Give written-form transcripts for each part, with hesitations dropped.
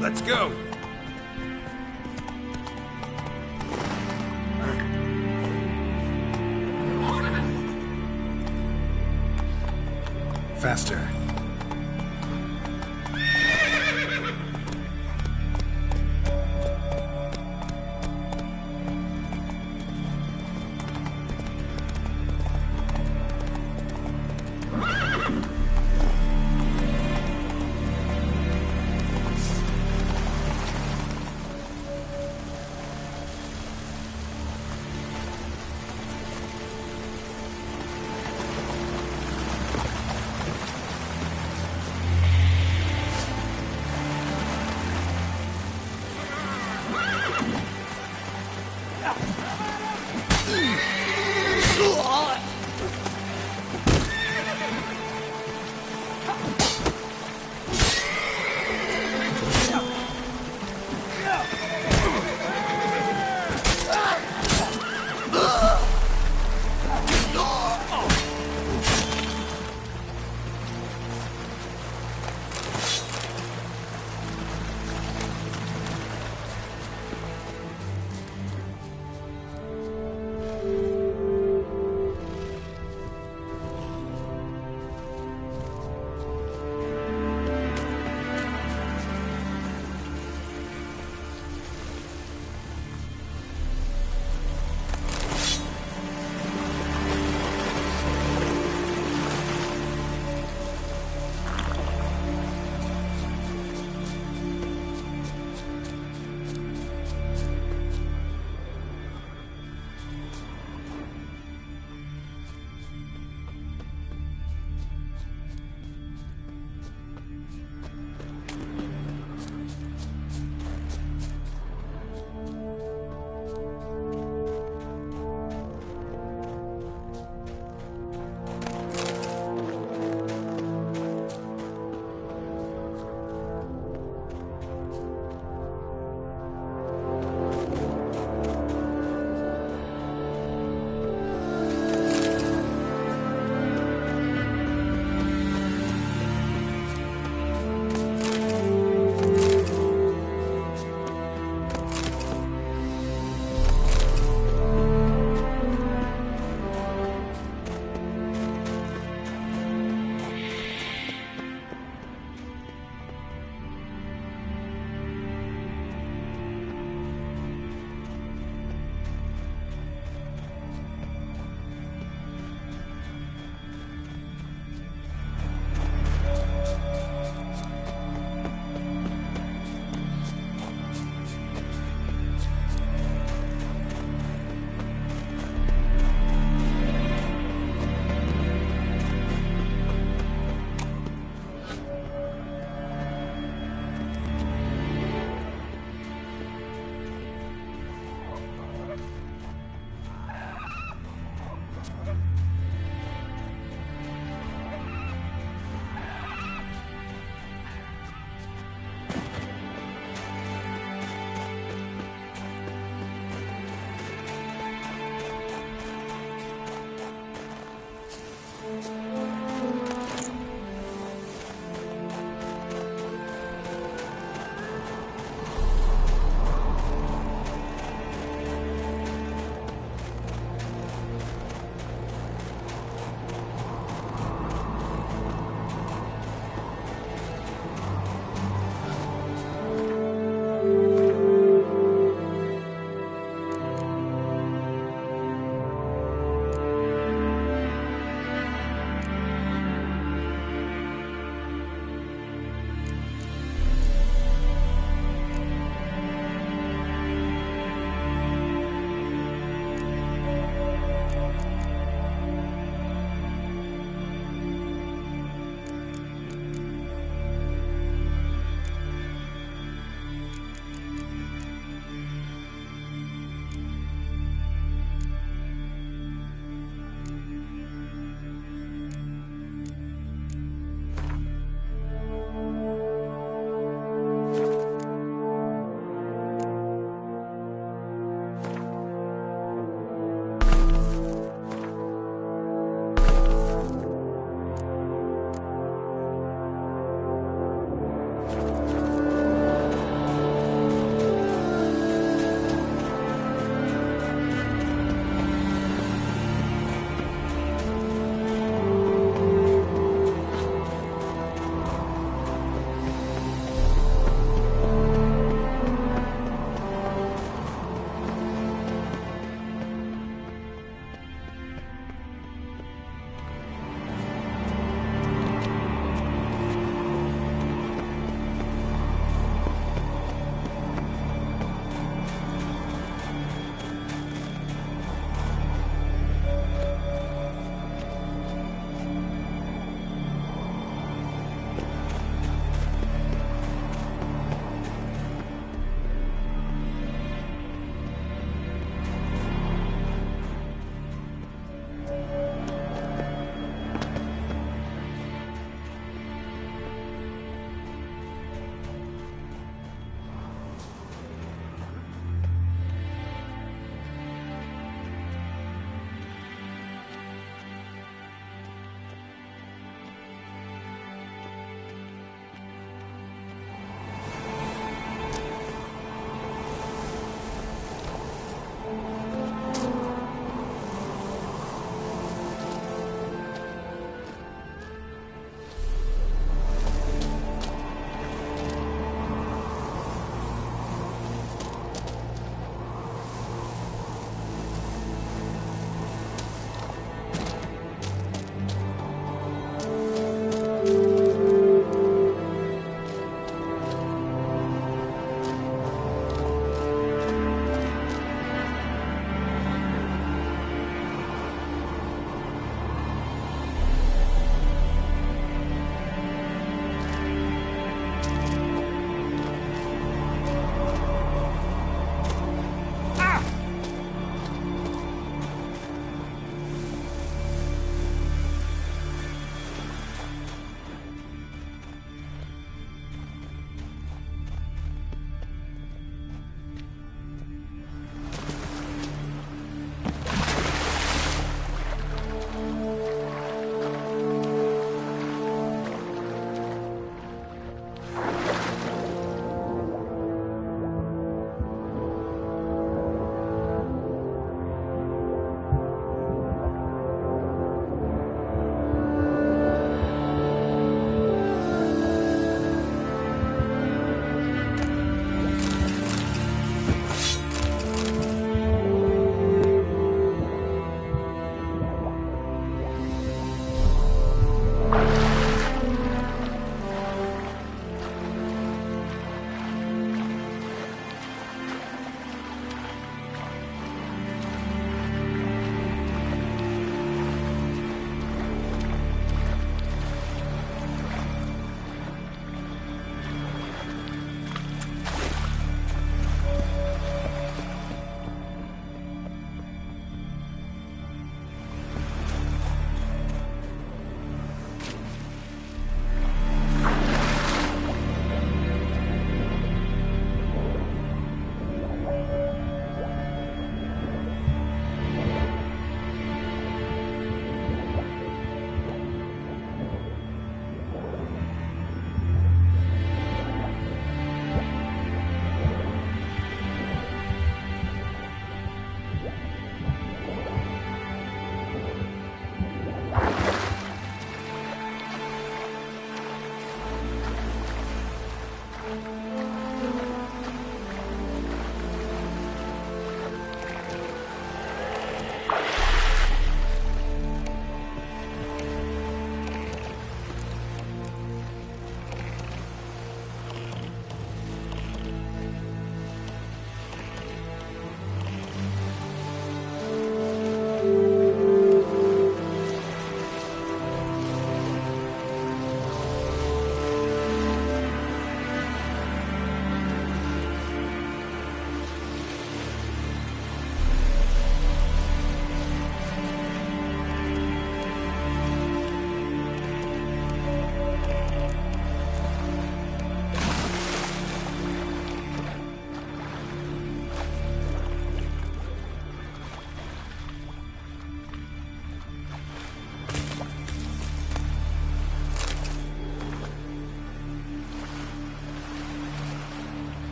Let's go! Faster.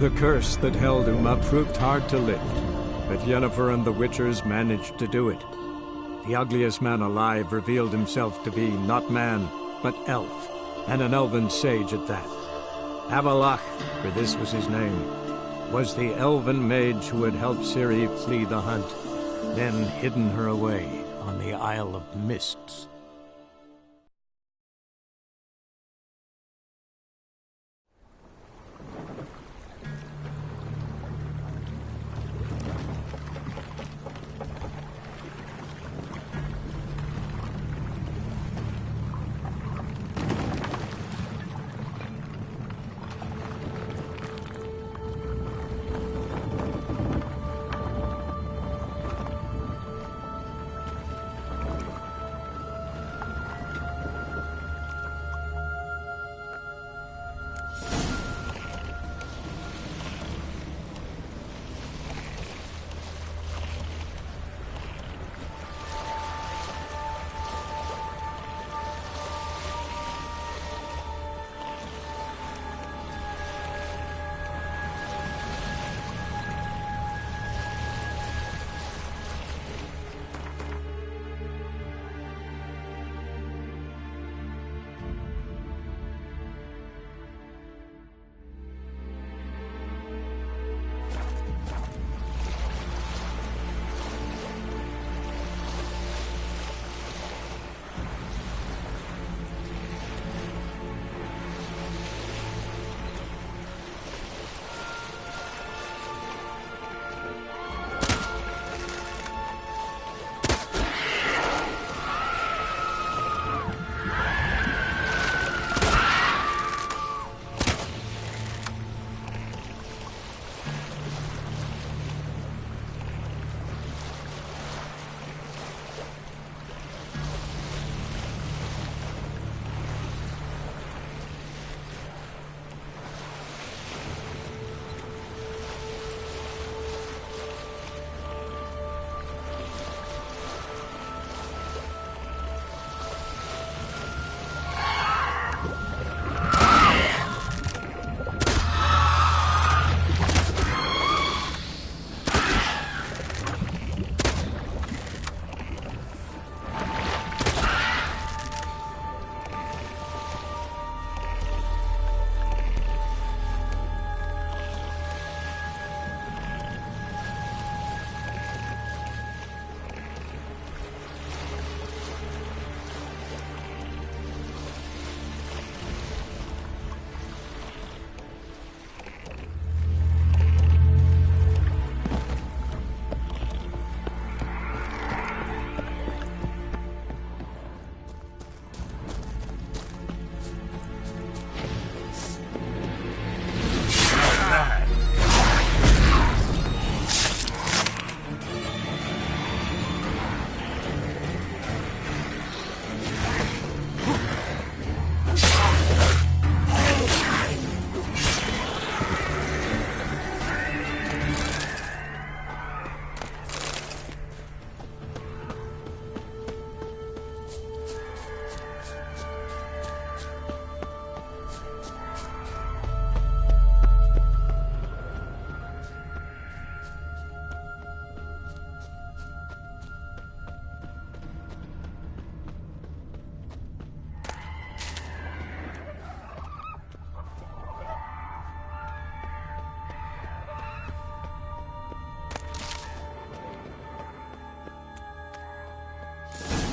The curse that held Uma proved hard to lift, but Yennefer and the Witchers managed to do it. The ugliest man alive revealed himself to be not man, but elf, and an elven sage at that. Avalach, for this was his name, was the elven mage who had helped Ciri flee the hunt, then hidden her away on the Isle of Mists.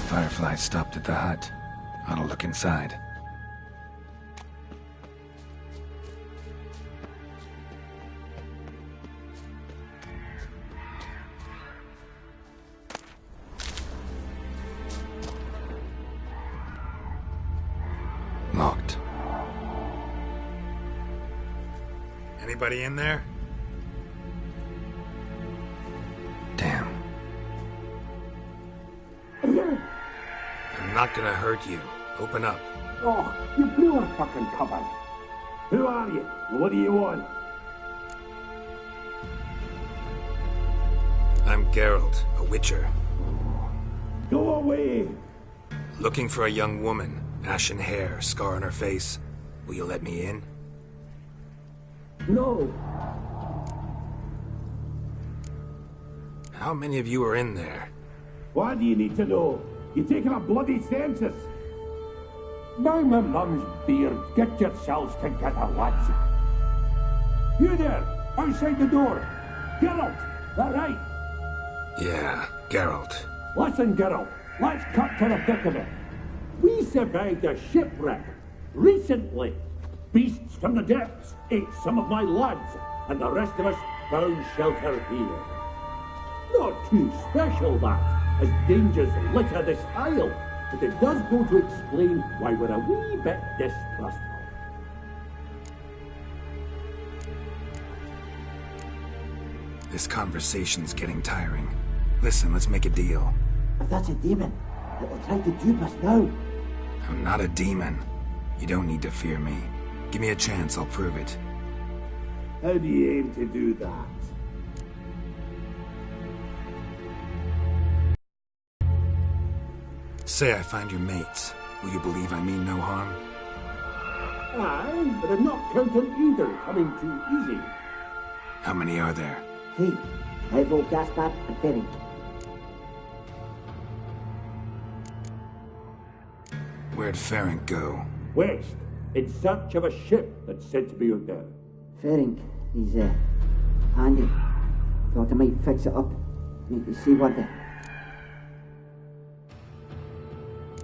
Firefly stopped at the hut. Ought to look inside. Locked. Anybody in there? Damn. I'm not gonna hurt you. Open up. Oh, you blew our fucking cover. Who are you? What do you want? I'm Geralt, a witcher. Go away! Looking for a young woman. Ashen hair, scar on her face. Will you let me in? No, How many of you are in there? What do you need to know? You taking a bloody census? Now my mum's beard, get yourselves together, lads. You there, outside the door. Geralt, that right? Yeah, Geralt. Listen, Geralt, let's cut to the thick of it. We survived a shipwreck recently. Beasts from the depths ate some of my lads, and the rest of us found shelter here. Not too special, that, as dangers litter this isle, but it does go to explain why we're a wee bit distrustful. This conversation's getting tiring. Listen, let's make a deal. If that's a demon, it will try to dupe us now. I'm not a demon. You don't need to fear me. Give me a chance, I'll prove it. How do you aim to do that? Say I find your mates. Will you believe I mean no harm? Aye, but I'm not counting either coming too easy. How many are there? 3. Ivo, Gaspar, and Ferenc. Where'd Ferenc go? West, in search of a ship that's said to be out there. Ferenc, he's handy. Thought I might fix it up. Make you see what the...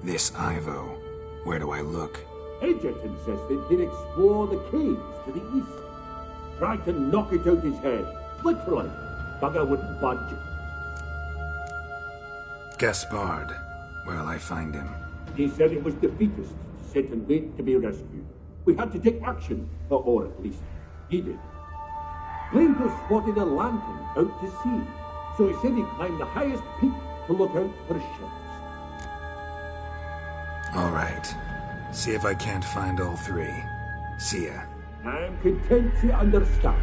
This Ivo. Where do I look? Agent insisted he'd explore the caves to the east. Tried to knock it out his head. Literally. Bugger wouldn't budge. Gaspard. Where'll I find him? He said it was defeatist, sent and wait to be rescued. We had to take action, or at least he did. Blinker spotted a lantern out to sea, so he said he'd climb the highest peak to look out for ships. All right. See if I can't find all 3. See ya. I'm content to understand.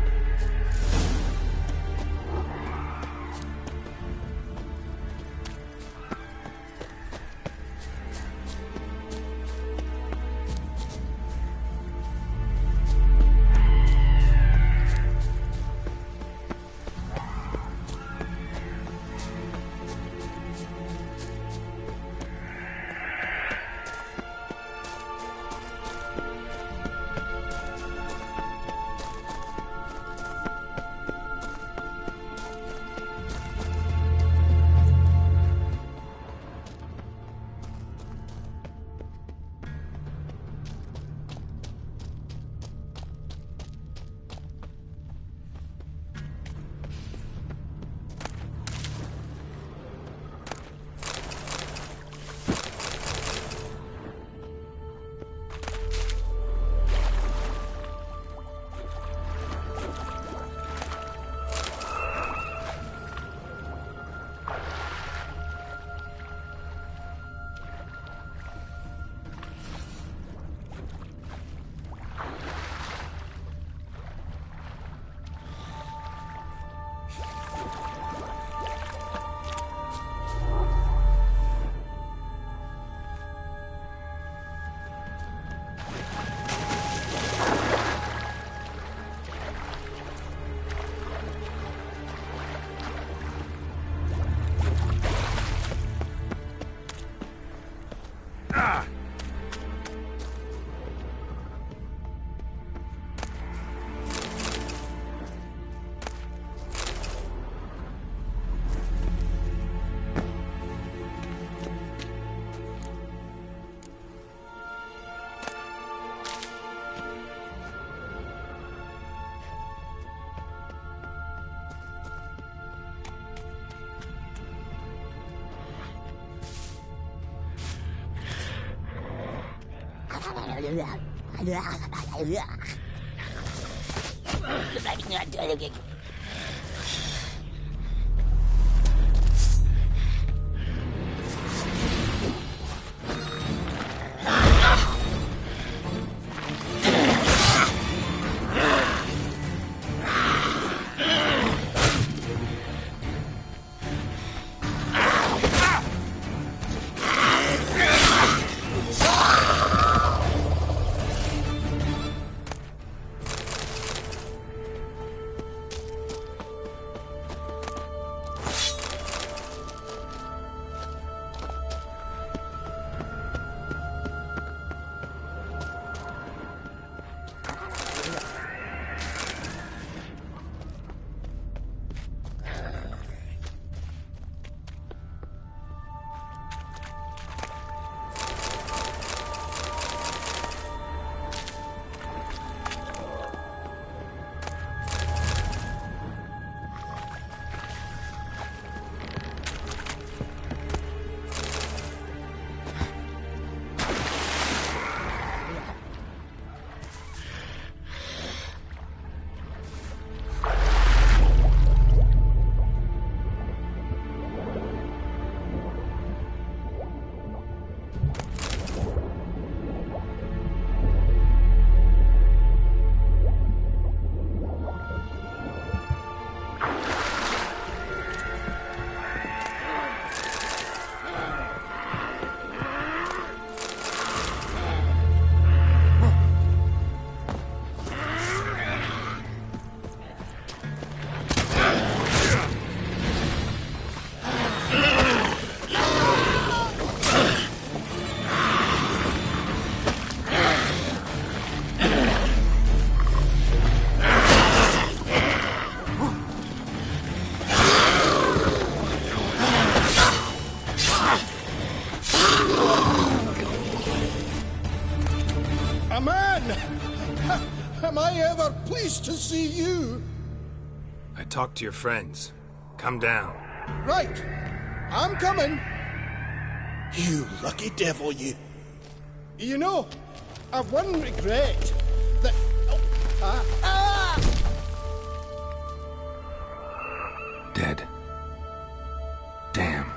are pleased to see you. I talked to your friends. Come down. Right. I'm coming. You lucky devil, you. You know, I've one regret. That... Dead. Damn.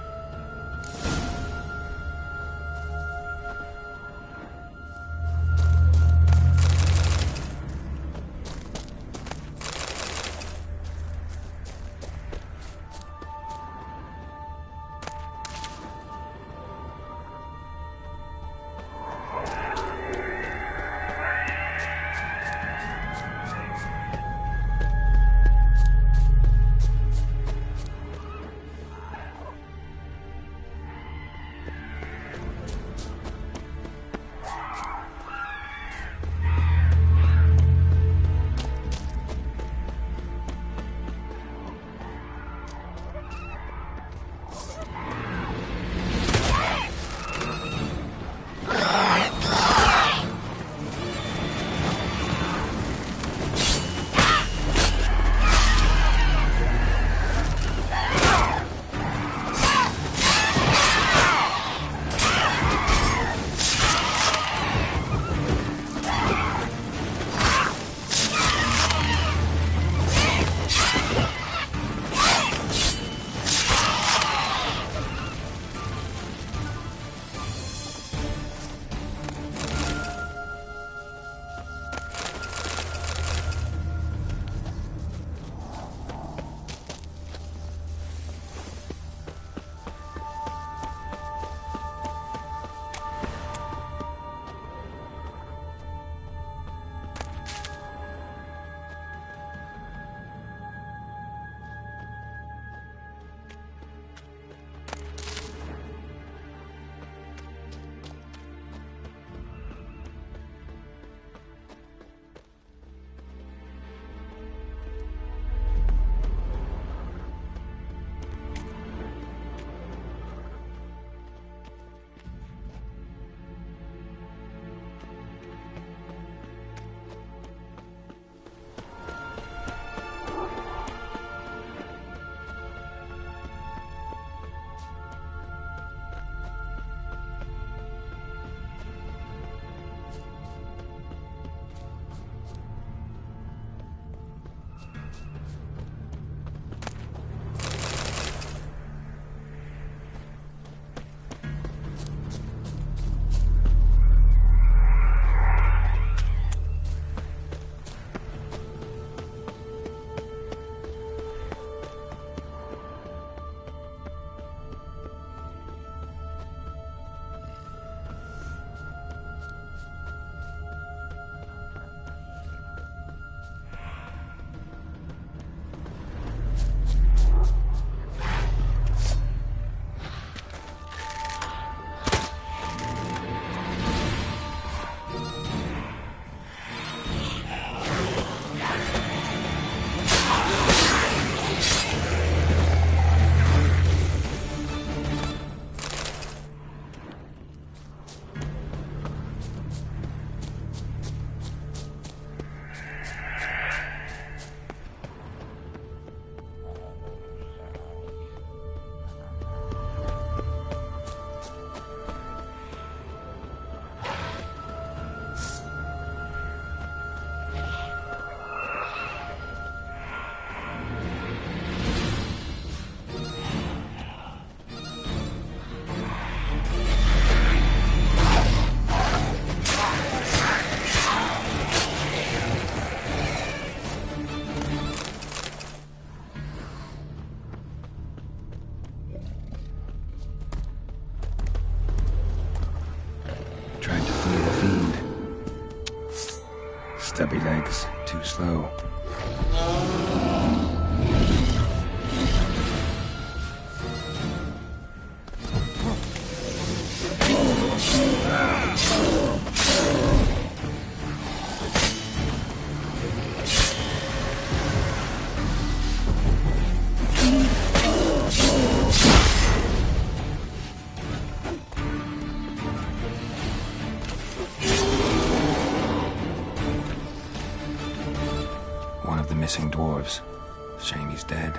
Stubby legs, too slow. One of the missing dwarves. Shame he's dead.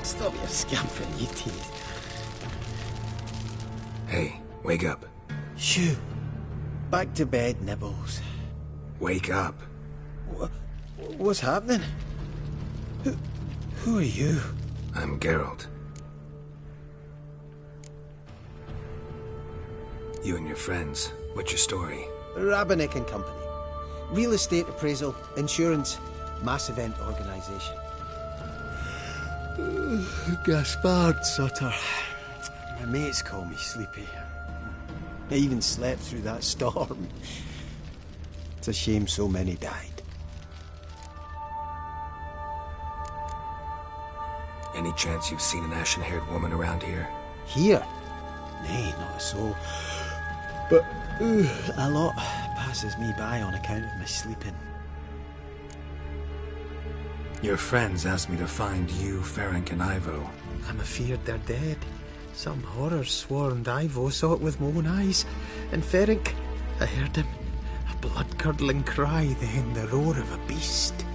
Stop your scampering, you tease. Hey, wake up. Shoo. Back to bed, Nibbles. Wake up. What's happening? Who are you? I'm Geralt. You and your friends. What's your story? Rabbinick and Company. Real estate appraisal, insurance, mass event organisation. Gaspard Sutter. My mates call me Sleepy. I even slept through that storm. It's a shame so many died. Any chance you've seen an ashen-haired woman around here? Here? Nay, not a soul. But a lot passes me by on account of my sleeping. Your friends asked me to find you, Ferenc, and Ivo. I'm afeard they're dead. Some horrors swarmed Ivo, saw it with my own eyes. And Ferenc, I heard him. A blood-curdling cry, then the roar of a beast.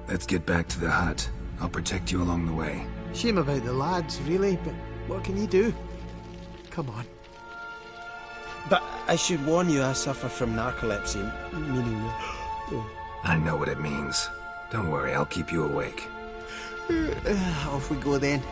Let's get back to the hut. I'll protect you along the way. Shame about the lads, really, but what can you do? Come on. But I should warn you, I suffer from narcolepsy, meaning... I know what it means. Don't worry, I'll keep you awake. Off we go then.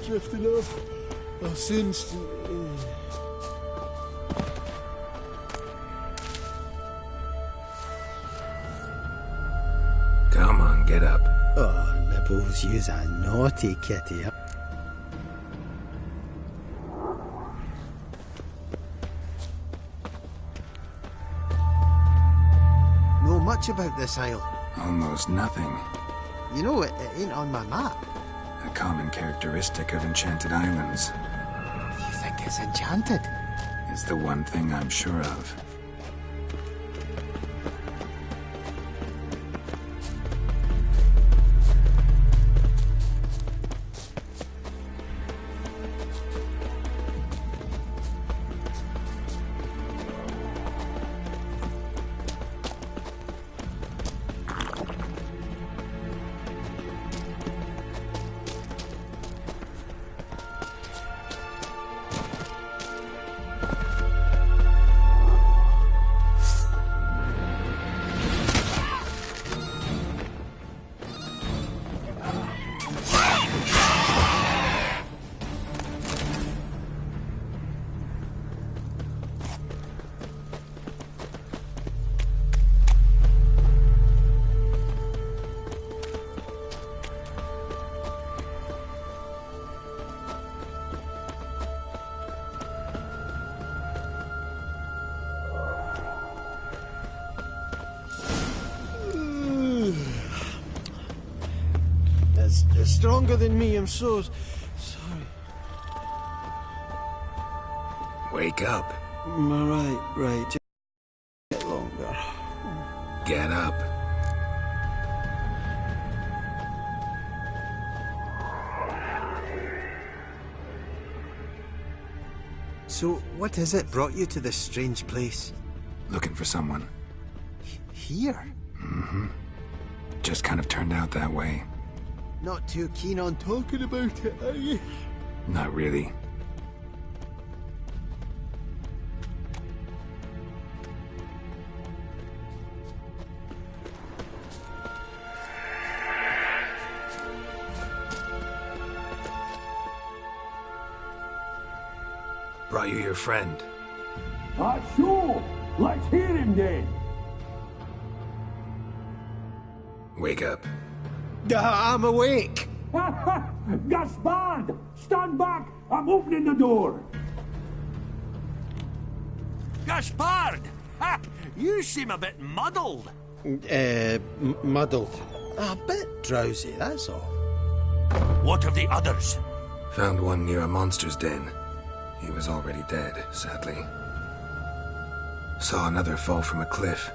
Drifting off. I'll soon... Come on, get up. Oh, Nibbles, you's a naughty kitty. much about this isle. Almost nothing. You know, it ain't on my map. A common characteristic of enchanted islands. You think it's enchanted? Is the one thing I'm sure of. It's stronger than me, I'm so sorry. Wake up. Right. Just a bit longer. Get up. So, what is it brought you to this strange place? Looking for someone. Here? Mm-hmm. Just kind of turned out that way. Not too keen on talking about it, are you? Not really. Brought you your friend. Sure. Let's hear him then. Wake up. I'm awake. Gaspard! Stand back! I'm opening the door. Gaspard! Ha! You seem a bit muddled. Muddled. A bit drowsy, that's all. What of the others? Found one near a monster's den. He was already dead, sadly. Saw another fall from a cliff.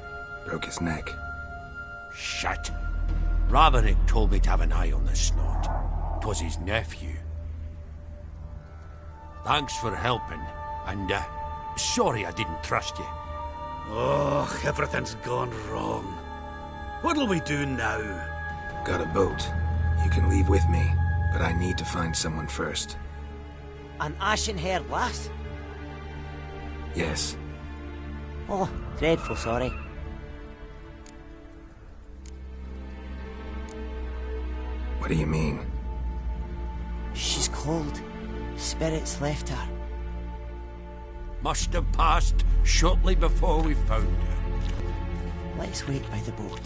Broke his neck. Shit. Raverick told me to have an eye on the snot. 'Twas his nephew. Thanks for helping, and sorry I didn't trust you. Oh, everything's gone wrong. What'll we do now? Got a boat. You can leave with me, but I need to find someone first. An ashen-haired lass? Yes. Oh, dreadful sorry. What do you mean? She's cold. Spirits left her. Must have passed shortly before we found her. Let's wait by the boat.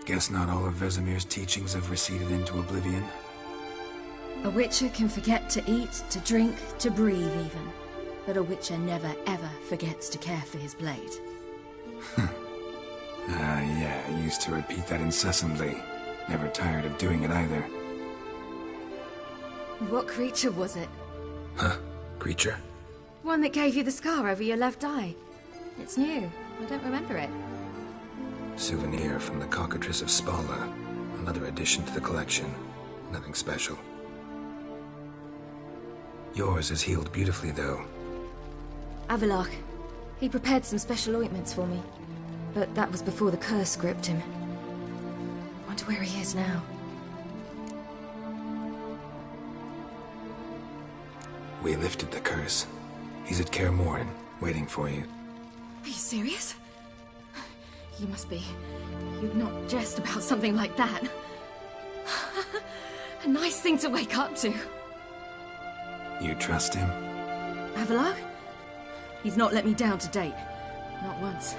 Guess not all of Vesemir's teachings have receded into oblivion. A witcher can forget to eat, to drink, to breathe even. But a witcher never ever forgets to care for his blade. Yeah, I used to repeat that incessantly. Never tired of doing it either. What creature was it? Huh? Creature? One that gave you the scar over your left eye. It's new. I don't remember it. Souvenir from the Cockatrice of Spala. Another addition to the collection. Nothing special. Yours is healed beautifully, though. Avalok. He prepared some special ointments for me. But that was before the curse gripped him. Wonder where he is now. We lifted the curse. He's at Kaer Morhen, waiting for you. Are you serious? You must be. You'd not jest about something like that. A nice thing to wake up to. You trust him? Avalok? He's not let me down to date. Not once.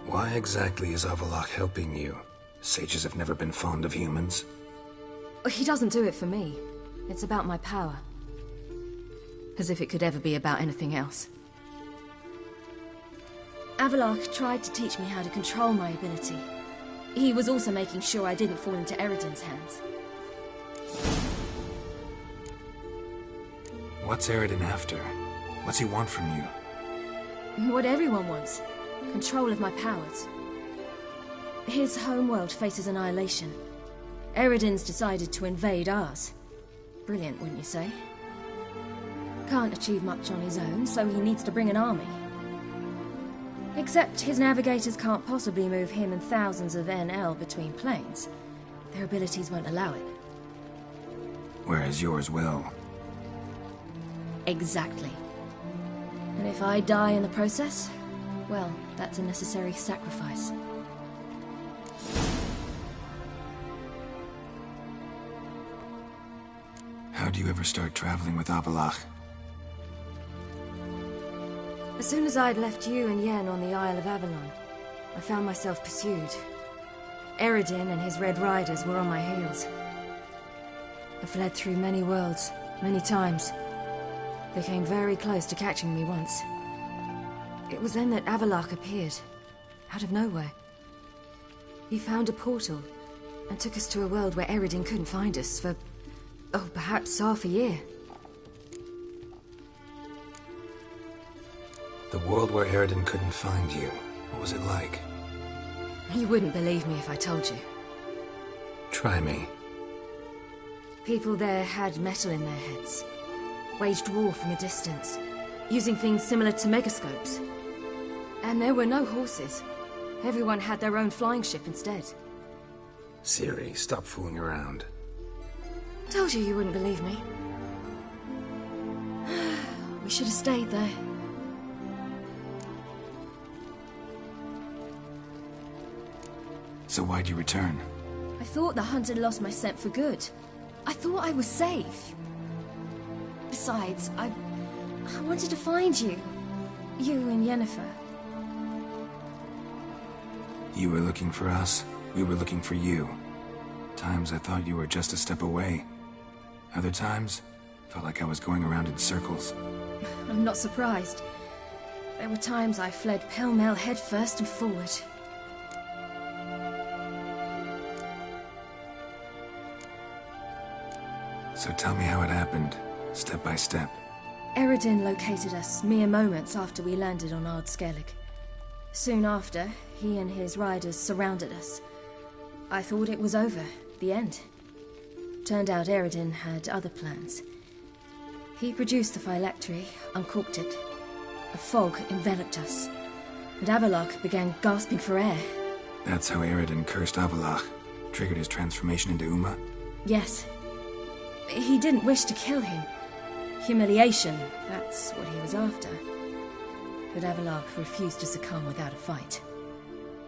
Why exactly is Avalok helping you? Sages have never been fond of humans. He doesn't do it for me. It's about my power. As if it could ever be about anything else. Avalok tried to teach me how to control my ability. He was also making sure I didn't fall into Eridan's hands. What's Eridan after? What's he want from you? What everyone wants. Control of my powers. His homeworld faces annihilation. Eridan's decided to invade ours. Brilliant, wouldn't you say? Can't achieve much on his own, so he needs to bring an army. Except his navigators can't possibly move him and thousands of NL between planes. Their abilities won't allow it. Whereas yours will. Exactly. And if I die in the process, well, that's a necessary sacrifice. How'd you ever start traveling with Avalok? As soon as I'd left you and Yen on the Isle of Avalon, I found myself pursued. Eridan and his Red Riders were on my heels. I fled through many worlds, many times. They came very close to catching me once. It was then that Avalok appeared, out of nowhere. He found a portal, and took us to a world where Eridan couldn't find us for, oh, perhaps half a year. The world where Eridan couldn't find you. What was it like? You wouldn't believe me if I told you. Try me. People there had metal in their heads. Waged war from a distance, using things similar to megascopes. And there were no horses. Everyone had their own flying ship instead. Ciri, stop fooling around. Told you wouldn't believe me. We should have stayed there. So why'd you return? I thought the hunt had lost my scent for good. I thought I was safe. Besides, I wanted to find you. You and Yennefer. You were looking for us. We were looking for you. Times I thought you were just a step away. Other times, felt like I was going around in circles. I'm not surprised. There were times I fled pell-mell head first and forward. So tell me how it happened, step by step. Eridan located us mere moments after we landed on Ard Skellig. Soon after, he and his riders surrounded us. I thought it was over, the end. Turned out Eridan had other plans. He produced the phylactery, uncorked it. A fog enveloped us, and Avalok began gasping for air. That's how Eridan cursed Avalok, triggered his transformation into Uma? Yes. He didn't wish to kill him. Humiliation, that's what he was after. But Avalok refused to succumb without a fight.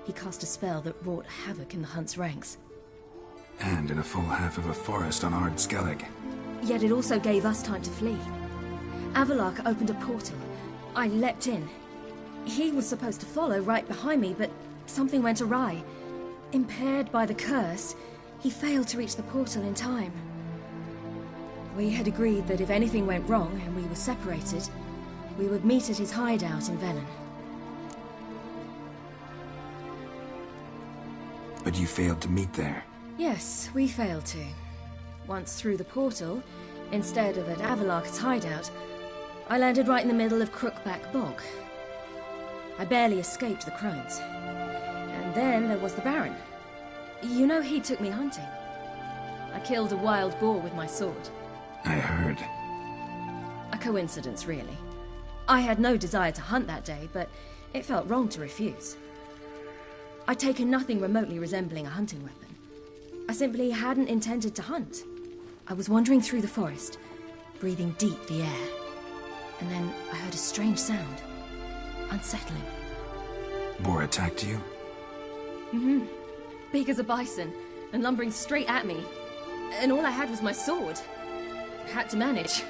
He cast a spell that wrought havoc in the hunt's ranks. And in a full half of a forest on Ard Skellig. Yet it also gave us time to flee. Avalok opened a portal. I leapt in. He was supposed to follow right behind me, but something went awry. Impaired by the curse, he failed to reach the portal in time. We had agreed that if anything went wrong and we were separated, we would meet at his hideout in Velen. But you failed to meet there. Yes, we failed to. Once through the portal, instead of at Avalok's hideout, I landed right in the middle of Crookback Bog. I barely escaped the crones. And then there was the Baron. You know, he took me hunting. I killed a wild boar with my sword. I heard. A coincidence, really. I had no desire to hunt that day, but it felt wrong to refuse. I'd taken nothing remotely resembling a hunting weapon. I simply hadn't intended to hunt. I was wandering through the forest, breathing deep the air. And then I heard a strange sound. Unsettling. Boar attacked you? Mm-hmm. Big as a bison, and lumbering straight at me. And all I had was my sword. Had to manage.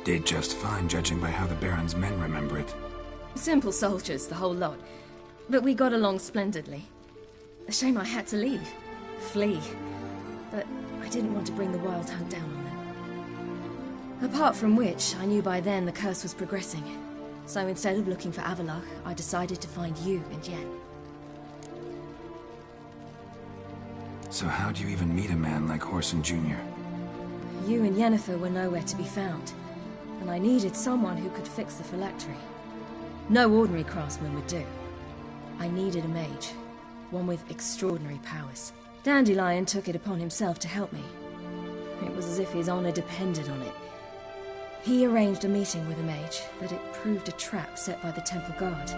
Did just fine, judging by how the Baron's men remember it. Simple soldiers, the whole lot. But we got along splendidly. A shame I had to leave. Flee. But I didn't want to bring the wild hunt down on them. Apart from which, I knew by then the curse was progressing. So instead of looking for Avalok, I decided to find you and Yen. So how'd you even meet a man like Horson Jr.? You and Yennefer were nowhere to be found, and I needed someone who could fix the phylactery. No ordinary craftsman would do. I needed a mage, one with extraordinary powers. Dandelion took it upon himself to help me. It was as if his honor depended on it. He arranged a meeting with a mage, but it proved a trap set by the temple guard.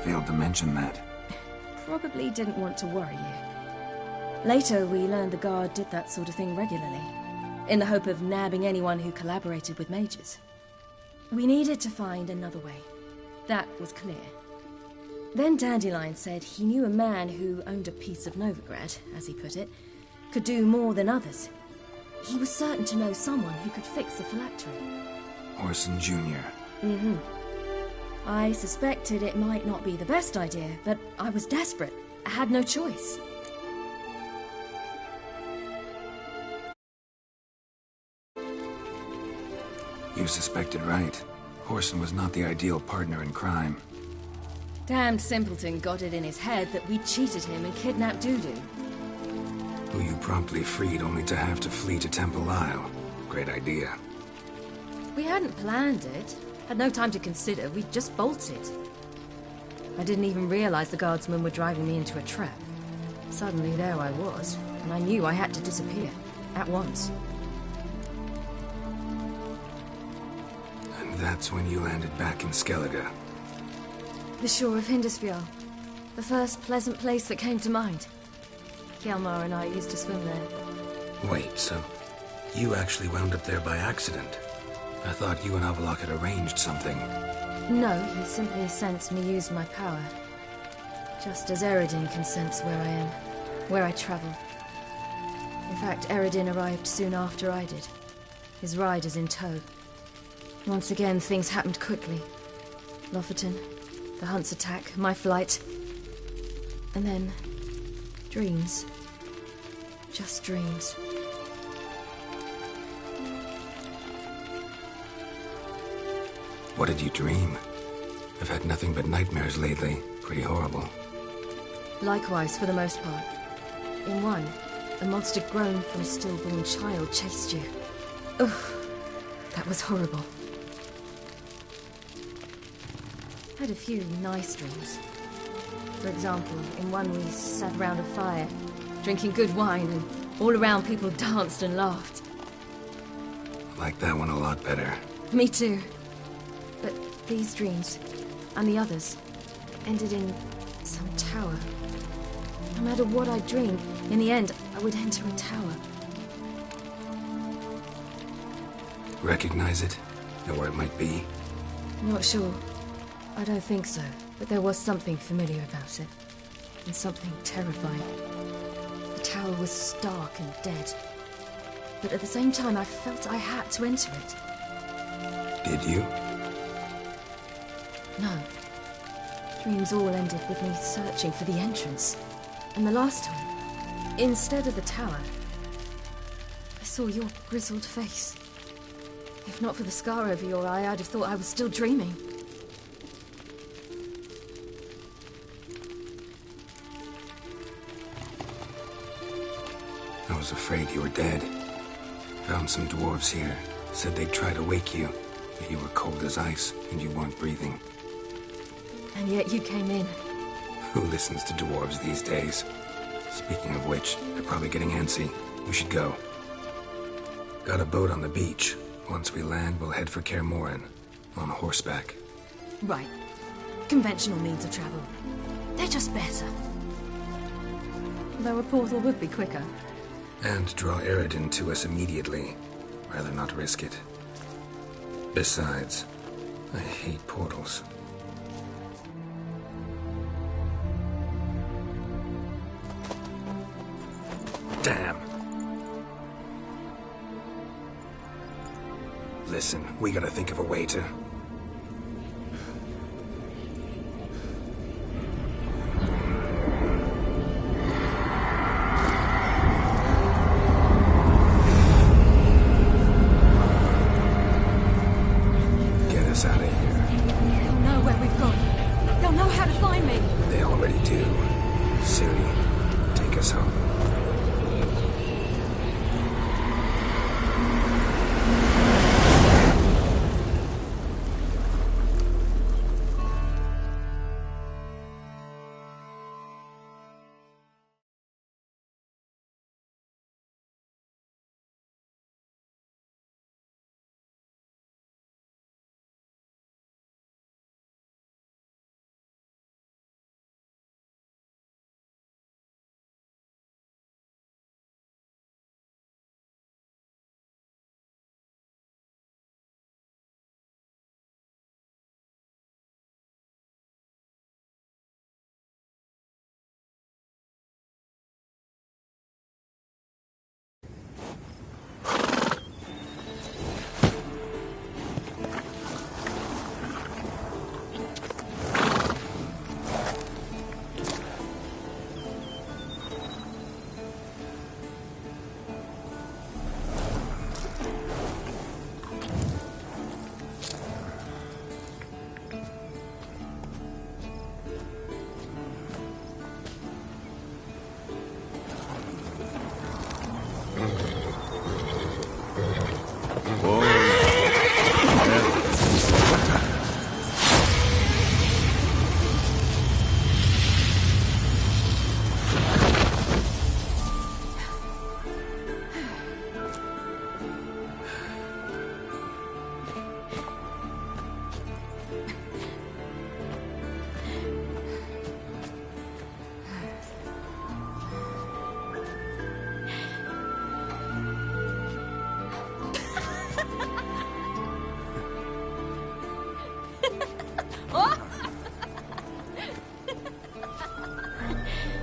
Failed to mention that. Probably didn't want to worry you. Later, we learned the guard did that sort of thing regularly, in the hope of nabbing anyone who collaborated with mages. We needed to find another way. That was clear. Then Dandelion said he knew a man who owned a piece of Novigrad, as he put it, could do more than others. He was certain to know someone who could fix the phylactery. Horson Jr. Mm-hmm. I suspected it might not be the best idea, but I was desperate. I had no choice. You suspected right. Horson was not the ideal partner in crime. Damned simpleton got it in his head that we'd cheated him and kidnapped Dudu. Who you promptly freed only to have to flee to Temple Isle. Great idea. We hadn't planned it. Had no time to consider. We just bolted. I didn't even realize the guardsmen were driving me into a trap. Suddenly there I was, and I knew I had to disappear. At once. And that's when you landed back in Skellige. The shore of Hindisfjord. The first pleasant place that came to mind. Hjalmar and I used to swim there. Wait, so you actually wound up there by accident? I thought you and Avalok had arranged something. No, he simply sensed me use my power. Just as Eredin can sense where I am, where I travel. In fact, Eredin arrived soon after I did. His riders in tow. Once again, things happened quickly. Lofoten, the hunt's attack, my flight. And then... dreams. Just dreams. What did you dream? I've had nothing but nightmares lately. Pretty horrible. Likewise, for the most part. In one, a monster grown from a stillborn child chased you. Ugh, that was horrible. I had a few nice dreams. For example, in one we sat around a fire, drinking good wine, and all around people danced and laughed. I like that one a lot better. Me too. But these dreams, and the others, ended in some tower. No matter what I dreamed, in the end, I would enter a tower. Recognize it? Know where it might be? Not sure. I don't think so, but there was something familiar about it. And something terrifying. The tower was stark and dead. But at the same time, I felt I had to enter it. Did you? No. Dreams all ended with me searching for the entrance. And the last time, instead of the tower, I saw your grizzled face. If not for the scar over your eye, I'd have thought I was still dreaming. I was afraid you were dead. Found some dwarves here. Said they'd try to wake you, but you were cold as ice and you weren't breathing. And yet you came in. Who listens to dwarves these days? Speaking of which, they're probably getting antsy. We should go. Got a boat on the beach. Once we land, we'll head for Kaer Morhen. On horseback. Right. Conventional means of travel. They're just better. Though a portal would be quicker. And draw Eredin to us immediately. Rather not risk it. Besides, I hate portals. Damn. Listen, we gotta think of a way to... get us out of here. They'll know where we've gone. They'll know how to find me. They already do. Ciri, take us home.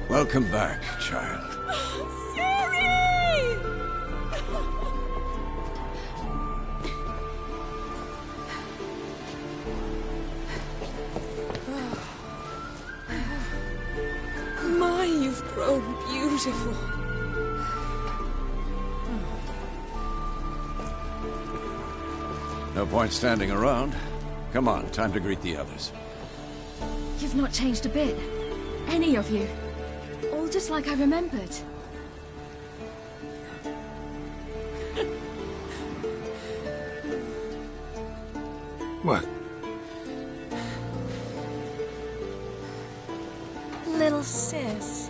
Welcome back, child. Ciri! My, you've grown beautiful. No point standing around. Come on, time to greet the others. You've not changed a bit. Any of you. All just like I remembered. What? Little sis.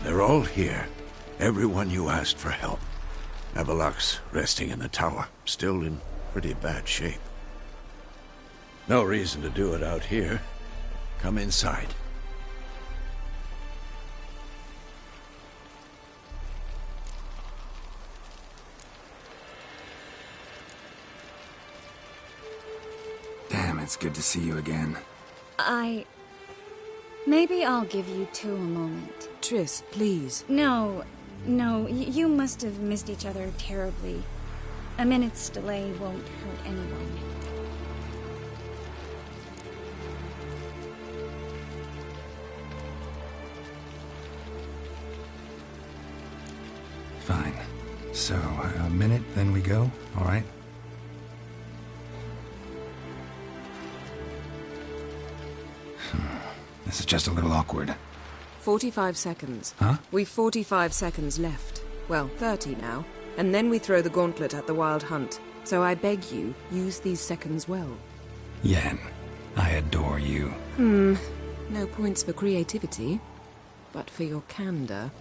They're all here. Everyone you asked for help. Avalok's resting in the tower, still in pretty bad shape. No reason to do it out here. Come inside. It's good to see you again. Maybe I'll give you two a moment. Triss, please. No, you must have missed each other terribly. A minute's delay won't hurt anyone. Fine. So, a minute, then we go, all right? This is just a little awkward. 45 seconds. Huh? We've 45 seconds left. Well, 30 now. And then we throw the gauntlet at the Wild Hunt. So I beg you, use these seconds well. Yen, I adore you. No points for creativity, but for your candor.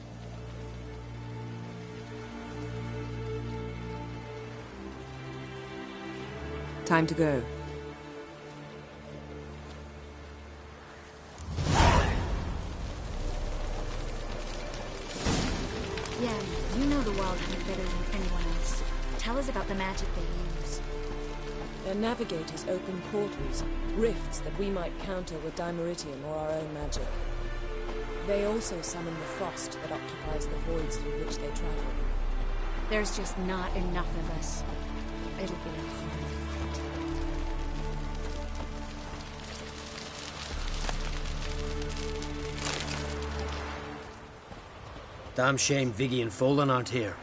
Time to go. Yeah, you know the Wild Hunt better than anyone else. Tell us about the magic they use. Their navigators open portals, rifts that we might counter with Dimeritium or our own magic. They also summon the frost that occupies the voids through which they travel. There's just not enough of us. It'll be a hard fight. Damn shame Viggy and Folan aren't here.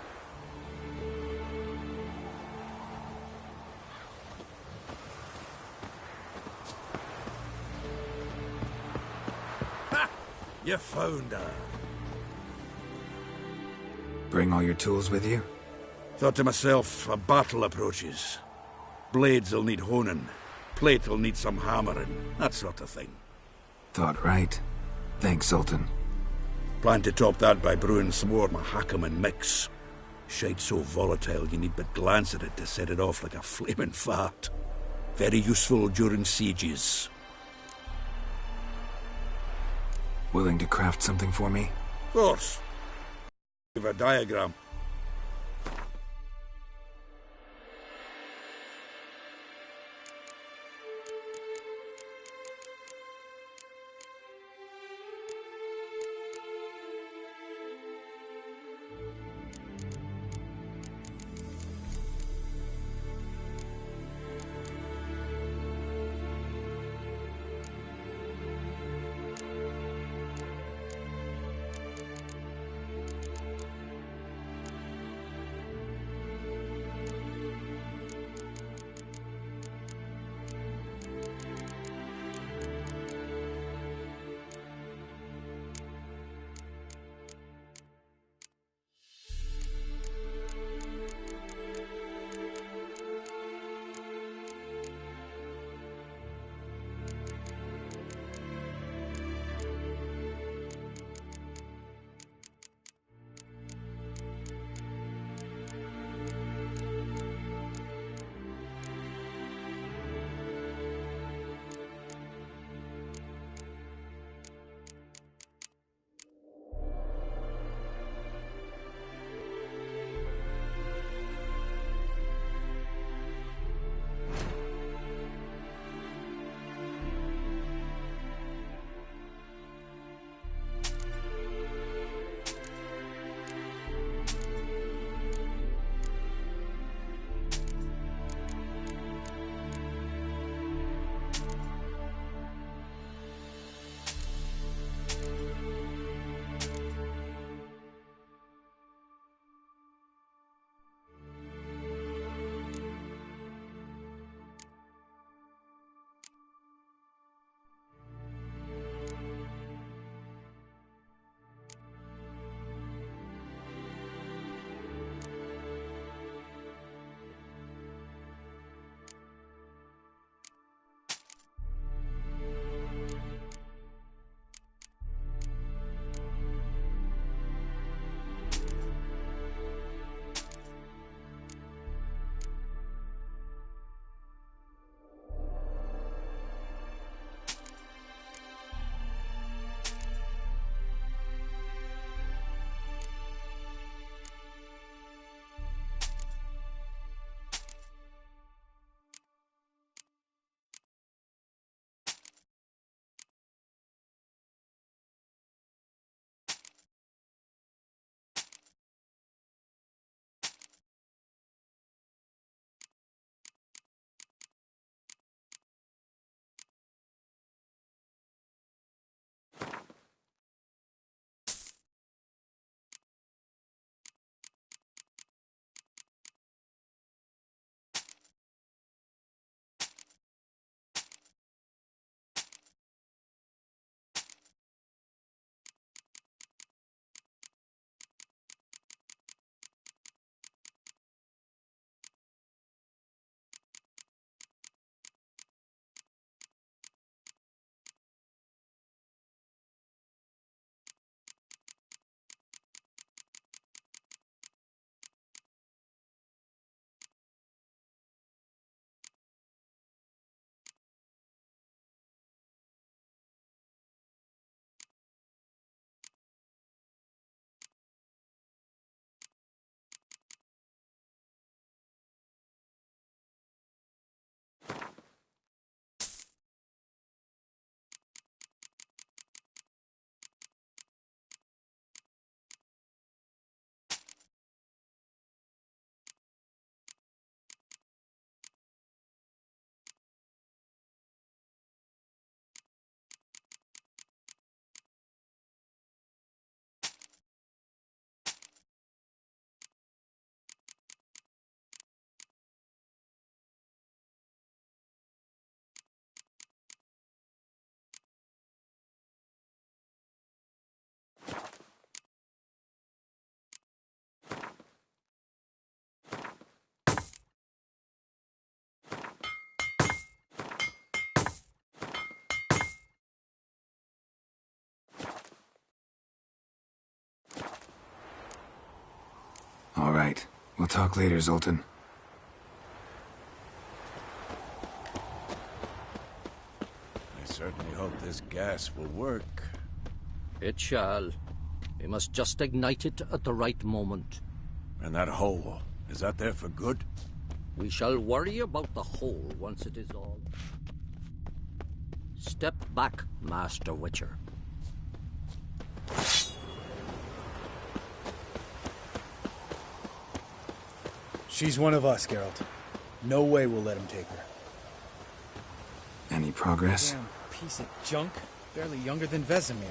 Ha! You found her. Bring all your tools with you? Thought to myself, a battle approaches. Blades'll need honing. Plate'll need some hammering. That sort of thing. Thought right. Thanks, Sultan. Plan to top that by brewing some more Mahakaman mix. Shite so volatile you need but glance at it to set it off like a flaming fart. Very useful during sieges. Willing to craft something for me? Of course. Give a diagram. All right. We'll talk later, Zoltan. I certainly hope this gas will work. It shall. We must just ignite it at the right moment. And that hole, is that there for good? We shall worry about the hole once it is all... Step back, Master Witcher. She's one of us, Geralt. No way we'll let him take her. Any progress? Damn piece of junk. Barely younger than Vesemir.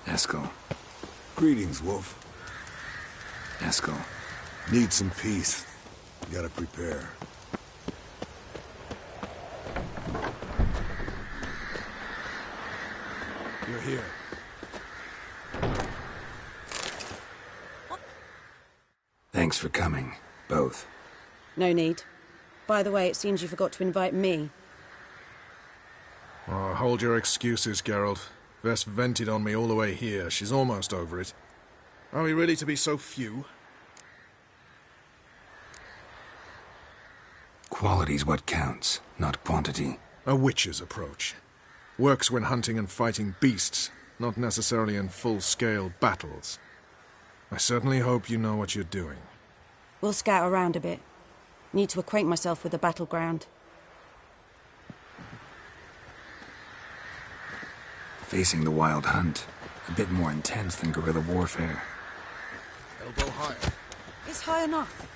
Eskel. Greetings, Wolf. Eskel. Need some peace. Gotta prepare. You're here. Thanks for coming, both. No need. By the way, it seems you forgot to invite me. Oh, hold your excuses, Geralt. Vess vented on me all the way here. She's almost over it. Are we really to be so few? Quality's what counts, not quantity. A witcher's approach. Works when hunting and fighting beasts, not necessarily in full-scale battles. I certainly hope you know what you're doing. We'll scout around a bit. Need to acquaint myself with the battleground. Facing the wild hunt, a bit more intense than guerrilla warfare. Elbow higher. It's high enough.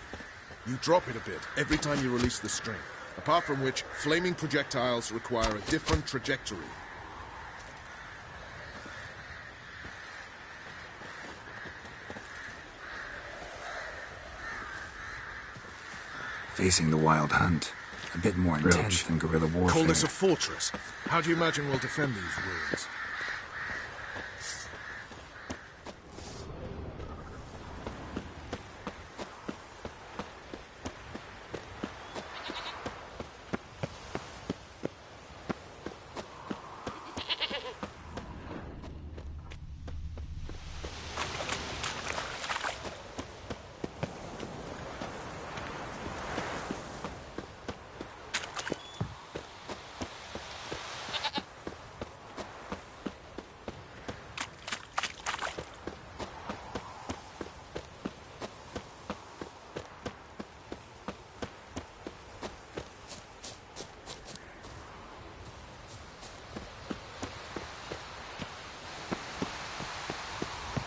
You drop it a bit every time you release the string. Apart from which, flaming projectiles require a different trajectory. Facing the wild hunt, a bit more intense than guerrilla warfare. Call this a fortress. How do you imagine we'll defend these ruins?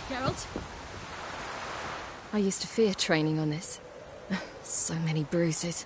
Geralt? I used to fear training on this. So many bruises.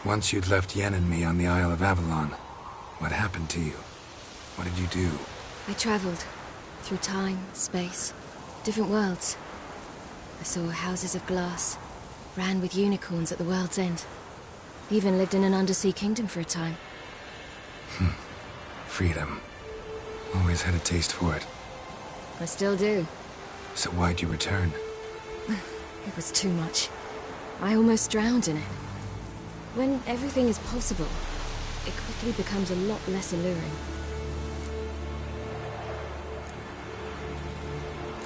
Once you'd left Yen and me on the Isle of Avalon, what happened to you? What did you do? I traveled through time, space, different worlds. I saw houses of glass, ran with unicorns at the world's end. Even lived in an undersea kingdom for a time. Freedom. Always had a taste for it. I still do. So why'd you return? It was too much. I almost drowned in it. When everything is possible, it quickly becomes a lot less alluring.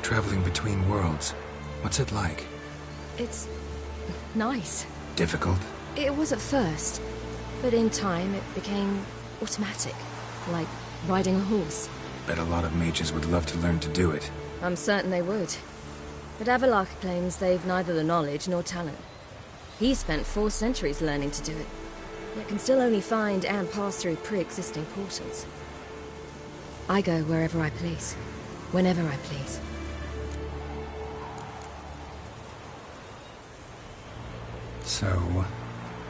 Traveling between worlds, what's it like? It's nice. Difficult? It was at first, but in time it became automatic, like riding a horse. Bet a lot of mages would love to learn to do it. I'm certain they would. But Avallac'h claims they've neither the knowledge nor talent. He spent 4 centuries learning to do it, yet can still only find and pass through pre-existing portals. I go wherever I please, whenever I please. So,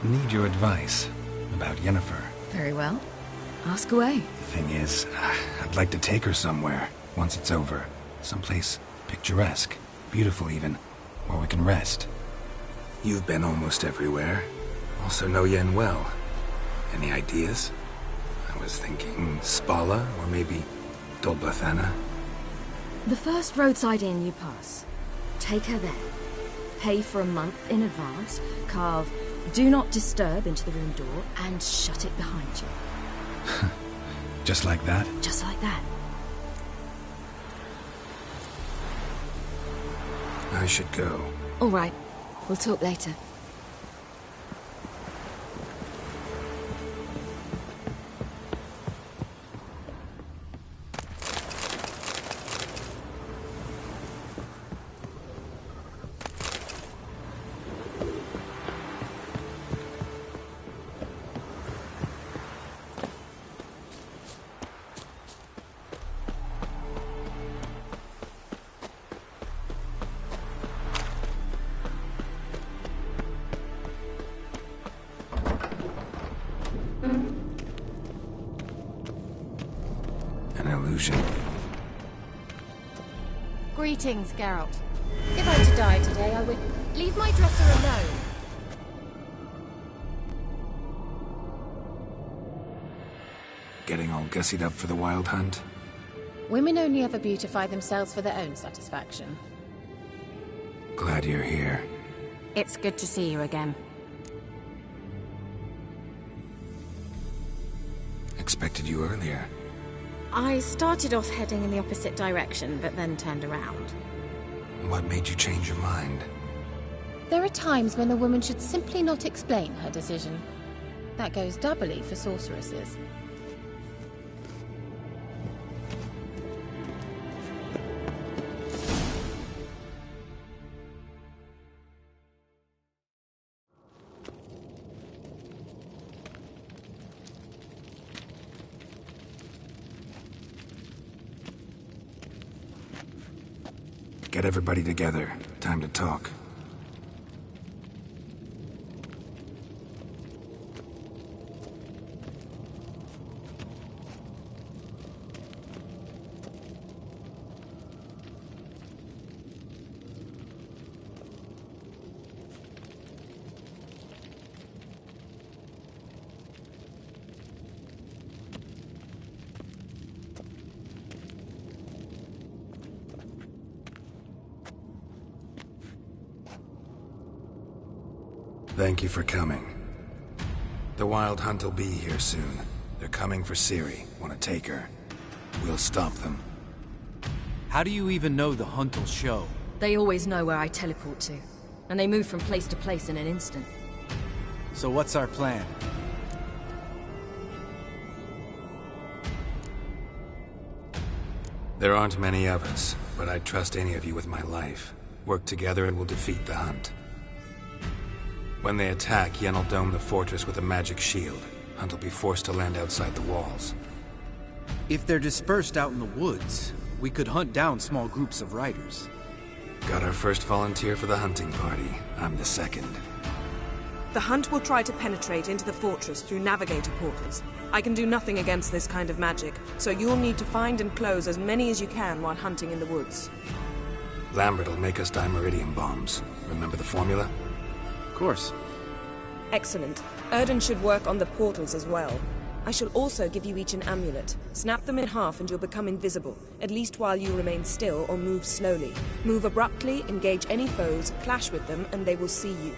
need your advice about Yennefer. Very well. Ask away. The thing is, I'd like to take her somewhere, once it's over. Someplace picturesque, beautiful even, where we can rest. You've been almost everywhere. Also know Yen well. Any ideas? I was thinking Spala, or maybe Dol Blathanna. The first roadside inn you pass. Take her there. Pay for a month in advance, carve "Do Not Disturb" into the room door, and shut it behind you. Just like that? Just like that. I should go. All right. We'll talk later. Greetings, Geralt. If I'm to die today, I would leave my dresser alone. Getting all gussied up for the wild hunt? Women only ever beautify themselves for their own satisfaction. Glad you're here. It's good to see you again. Expected you earlier. I started off heading in the opposite direction, but then turned around. What made you change your mind? There are times when a woman should simply not explain her decision. That goes doubly for sorceresses. Get everybody together. Time to talk. Thank you for coming. The Wild Hunt will be here soon. They're coming for Ciri. Want to take her? We'll stop them. How do you even know the Hunt will show? They always know where I teleport to, and they move from place to place in an instant. So what's our plan? There aren't many of us, but I'd trust any of you with my life. Work together and we'll defeat the Hunt. When they attack, Yen will dome the fortress with a magic shield. Hunt will be forced to land outside the walls. If they're dispersed out in the woods, we could hunt down small groups of riders. Got our first volunteer for the hunting party. I'm the second. The Hunt will try to penetrate into the fortress through navigator portals. I can do nothing against this kind of magic, so you'll need to find and close as many as you can while hunting in the woods. Lambert will make us dimeridium bombs. Remember the formula? Of course. Excellent. Erden should work on the portals as well. I shall also give you each an amulet. Snap them in half and you'll become invisible, at least while you remain still or move slowly. Move abruptly, engage any foes, clash with them, and they will see you.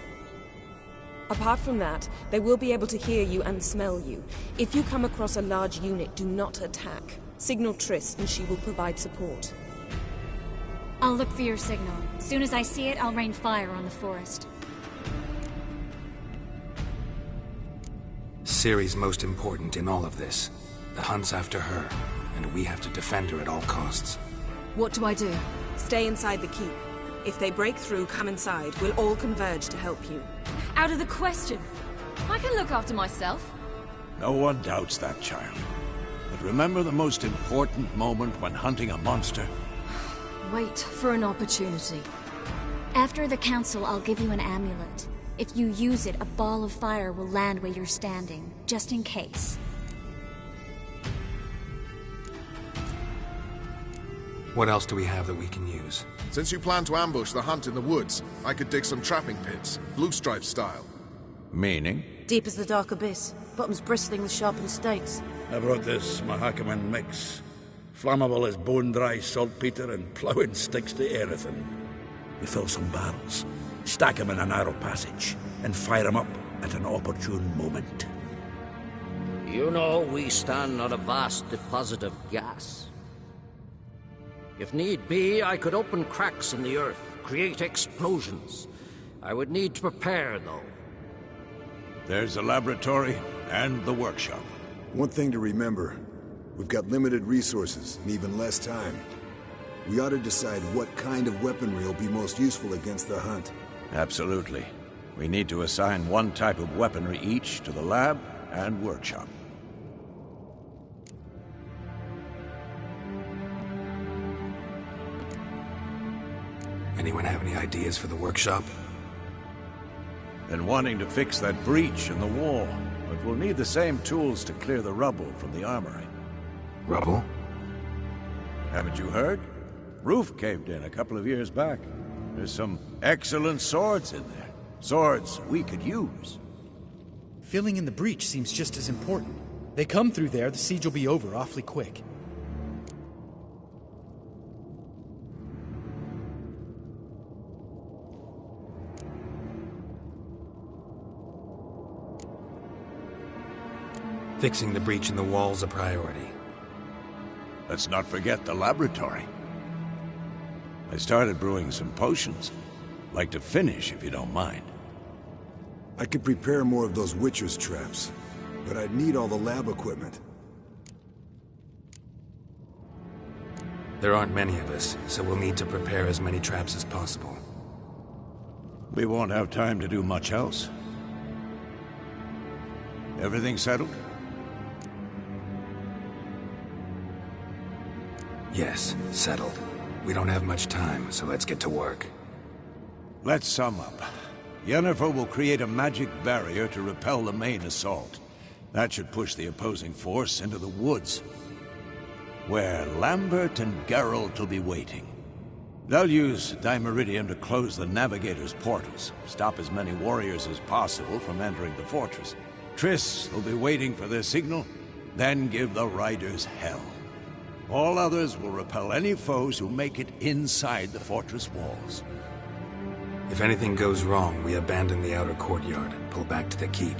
Apart from that, they will be able to hear you and smell you. If you come across a large unit, do not attack. Signal Triss and she will provide support. I'll look for your signal. As soon as I see it, I'll rain fire on the forest. Ciri's most important in all of this. The hunt's after her, and we have to defend her at all costs. What do I do? Stay inside the keep. If they break through, come inside. We'll all converge to help you. Out of the question. I can look after myself. No one doubts that, child. But remember the most important moment when hunting a monster? Wait for an opportunity. After the council, I'll give you an amulet. If you use it, a ball of fire will land where you're standing, just in case. What else do we have that we can use? Since you plan to ambush the hunt in the woods, I could dig some trapping pits, blue stripe style. Meaning? Deep as the dark abyss, bottoms bristling with sharpened stakes. I brought this Mahakaman mix. Flammable as bone-dry saltpeter and ploughing sticks to everything. We fill some barrels, stack them in a narrow passage, and fire them up at an opportune moment. You know, we stand on a vast deposit of gas. If need be, I could open cracks in the earth, create explosions. I would need to prepare, though. There's the laboratory and the workshop. One thing to remember, we've got limited resources and even less time. We ought to decide what kind of weaponry will be most useful against the hunt. Absolutely. We need to assign one type of weaponry each to the lab and workshop. Anyone have any ideas for the workshop? Been wanting to fix that breach in the wall, but we'll need the same tools to clear the rubble from the armory. Rubble? Haven't you heard? Roof caved in a couple of years back. There's some excellent swords in there. Swords we could use. Filling in the breach seems just as important. They come through there, the siege will be over awfully quick. Fixing the breach in the wall's a priority. Let's not forget the laboratory. I started brewing some potions. Like to finish, if you don't mind. I could prepare more of those Witcher's traps, but I'd need all the lab equipment. There aren't many of us, so we'll need to prepare as many traps as possible. We won't have time to do much else. Everything settled? Yes, settled. We don't have much time, so let's get to work. Let's sum up. Yennefer will create a magic barrier to repel the main assault. That should push the opposing force into the woods, where Lambert and Geralt will be waiting. They'll use Dimeridium to close the Navigator's portals, stop as many warriors as possible from entering the fortress. Triss will be waiting for their signal, then give the riders hell. All others will repel any foes who make it inside the fortress walls. If anything goes wrong, we abandon the outer courtyard, pull back to the keep.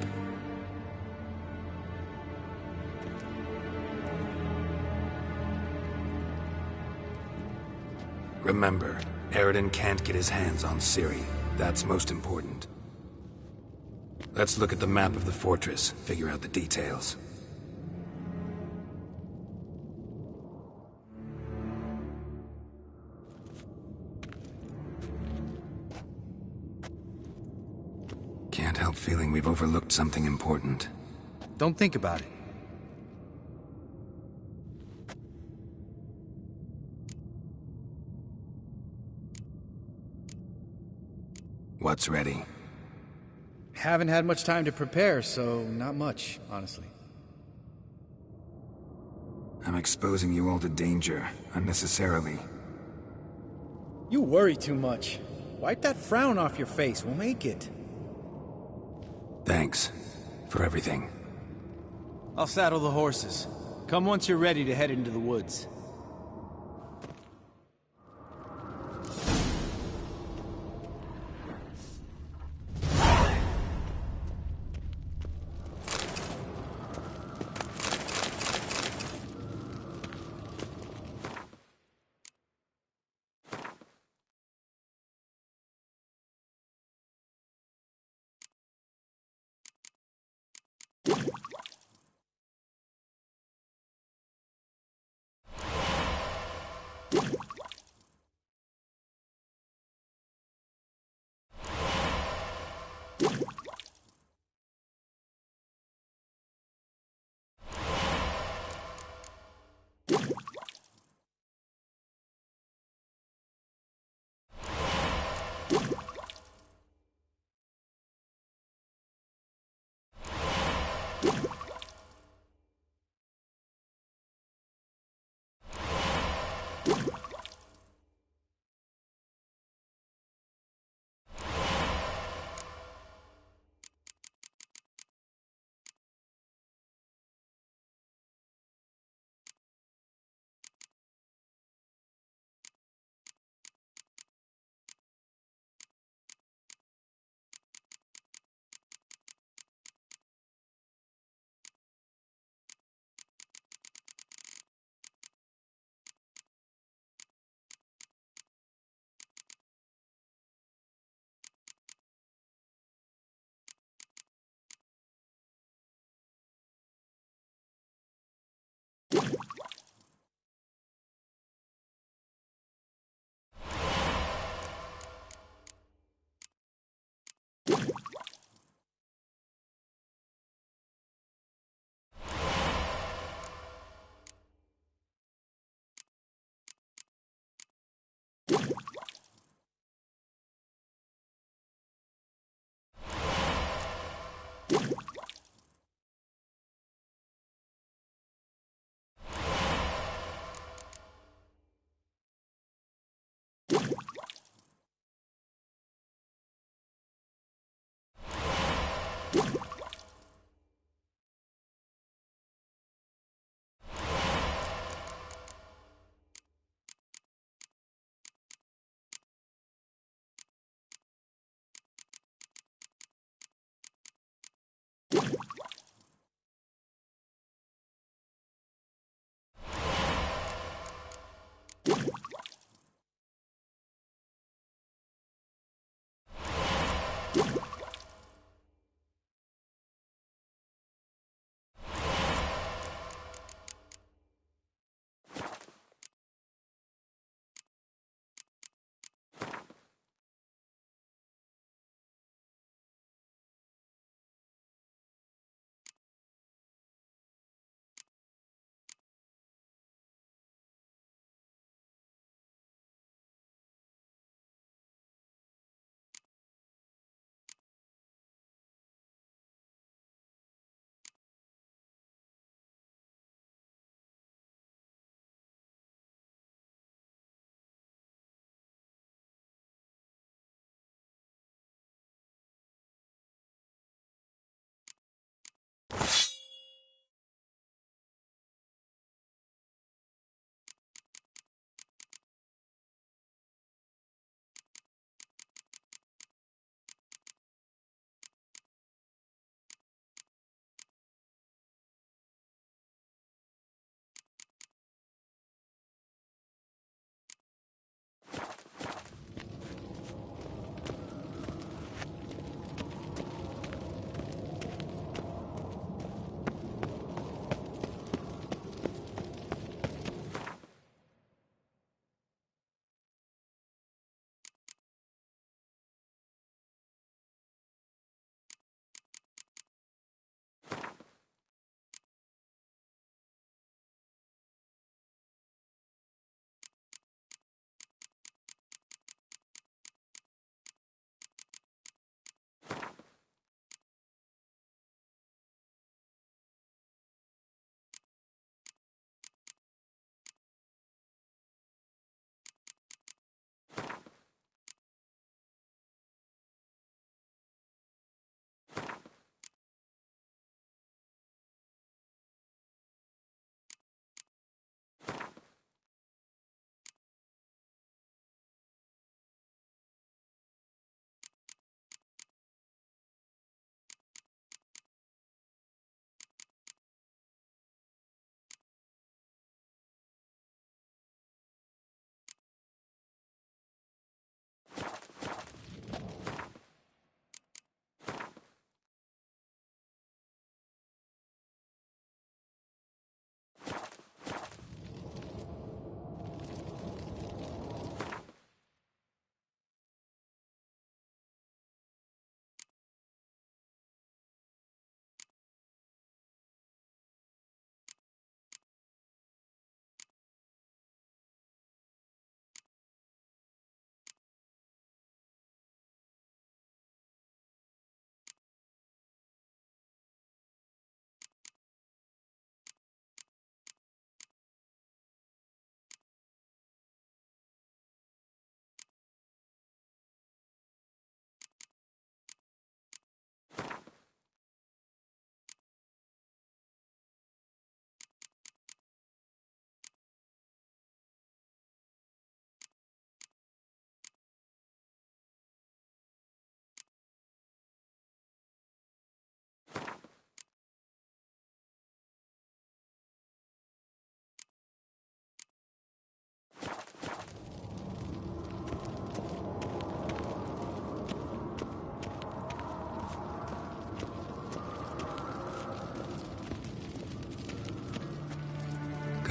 Remember, Eridan can't get his hands on Ciri. That's most important. Let's look at the map of the fortress, figure out the details. Can't help feeling we've overlooked something important. Don't think about it. What's ready? Haven't had much time to prepare, so not much, honestly. I'm exposing you all to danger, unnecessarily. You worry too much. Wipe that frown off your face, we'll make it. Thanks for everything. I'll saddle the horses. Come once you're ready to head into the woods.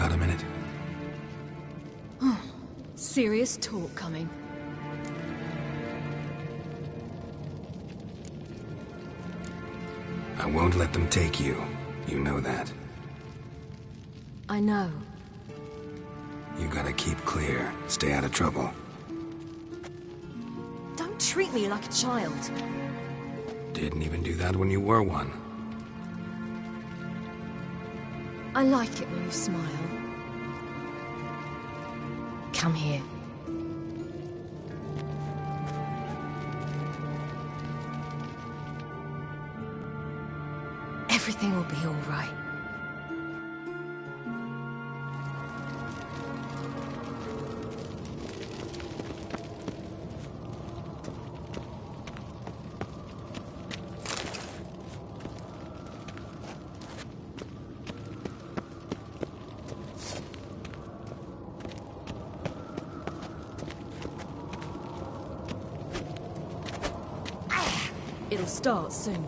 Got a minute? Serious talk coming. I won't let them take you. You know that. I know. You gotta keep clear. Stay out of trouble. Don't treat me like a child. Didn't even do that when you were one. I like it when you smile. Come here. Everything will be all right. It'll start soon.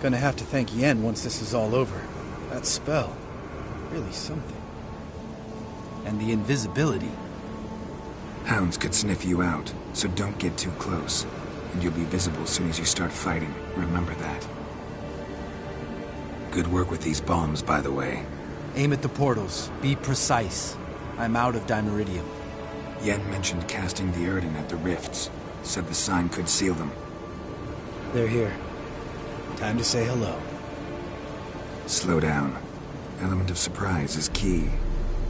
Gonna have to thank Yen once this is all over. That spell. Really something. And the invisibility. Hounds could sniff you out, so don't get too close. And you'll be visible as soon as you start fighting. Remember that. Good work with these bombs, by the way. Aim at the portals. Be precise. I'm out of Dimeridium. Yen mentioned casting the Erdin at the rifts. Said the sign could seal them. They're here. Time to say hello. Slow down. Element of surprise is key.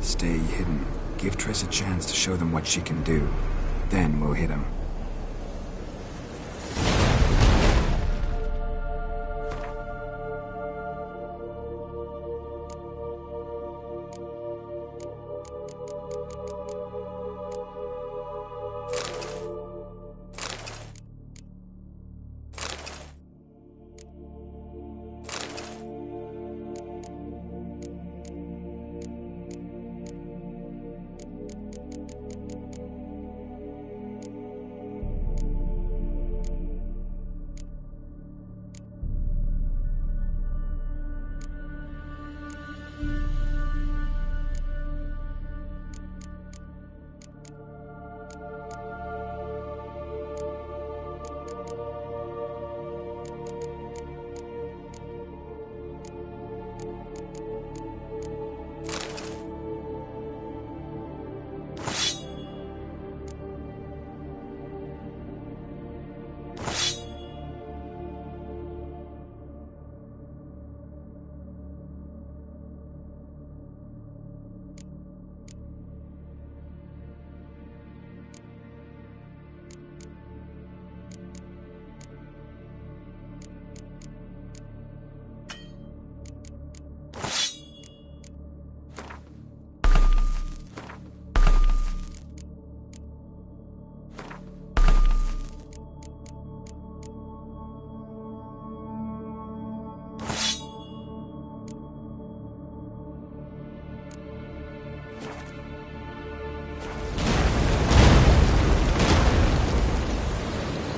Stay hidden. Give Triss a chance to show them what she can do. Then we'll hit them.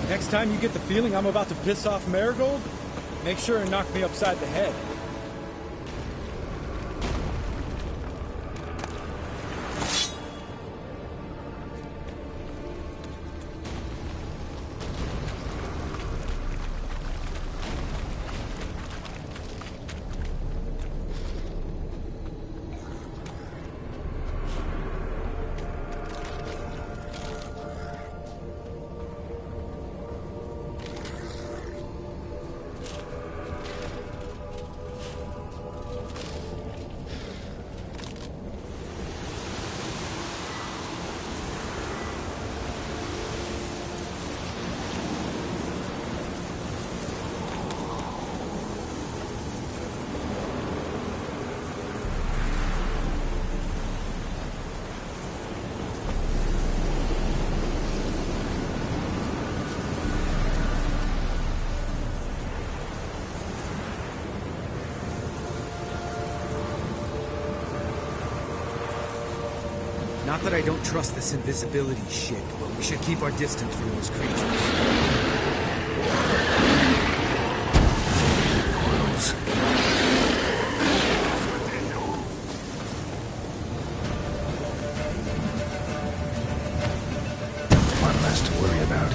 Next time you get the feeling I'm about to piss off Marigold, make sure and knock me upside the head. Not that I don't trust this invisibility shit, but we should keep our distance from those creatures. One less to worry about.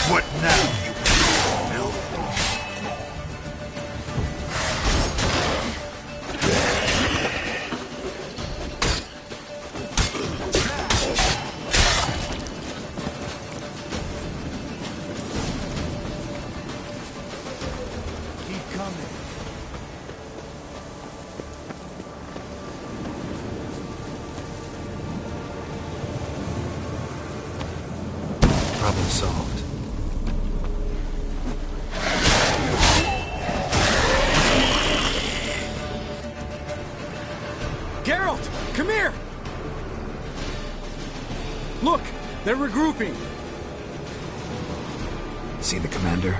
What now, you filth? Problem solved. Geralt, come here! Look, they're regrouping. See the commander?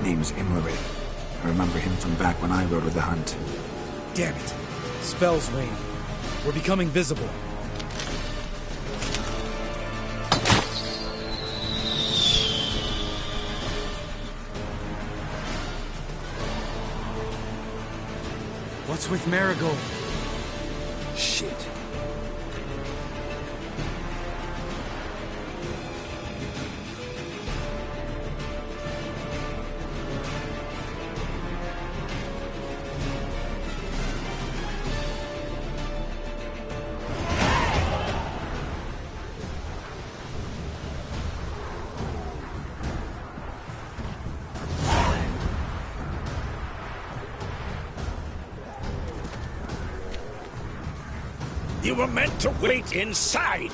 Name's Imlerith. I remember him from back when I rode with the Hunt. Damn it. Spell's waning. We're becoming visible. What's with Marigold? Shit. You were meant to wait inside!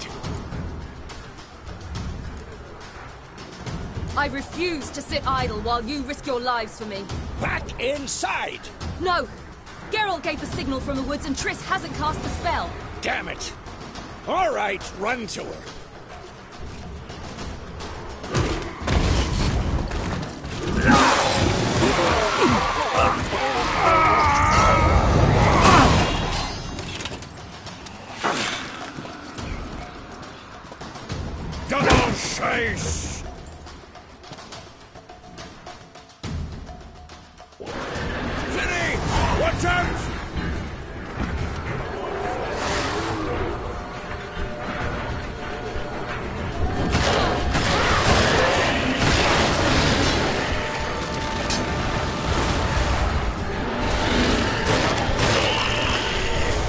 I refuse to sit idle while you risk your lives for me. Back inside! No! Geralt gave the signal from the woods and Triss hasn't cast the spell. Damn it! All right, run to her. Double chase! Vinny! Watch out!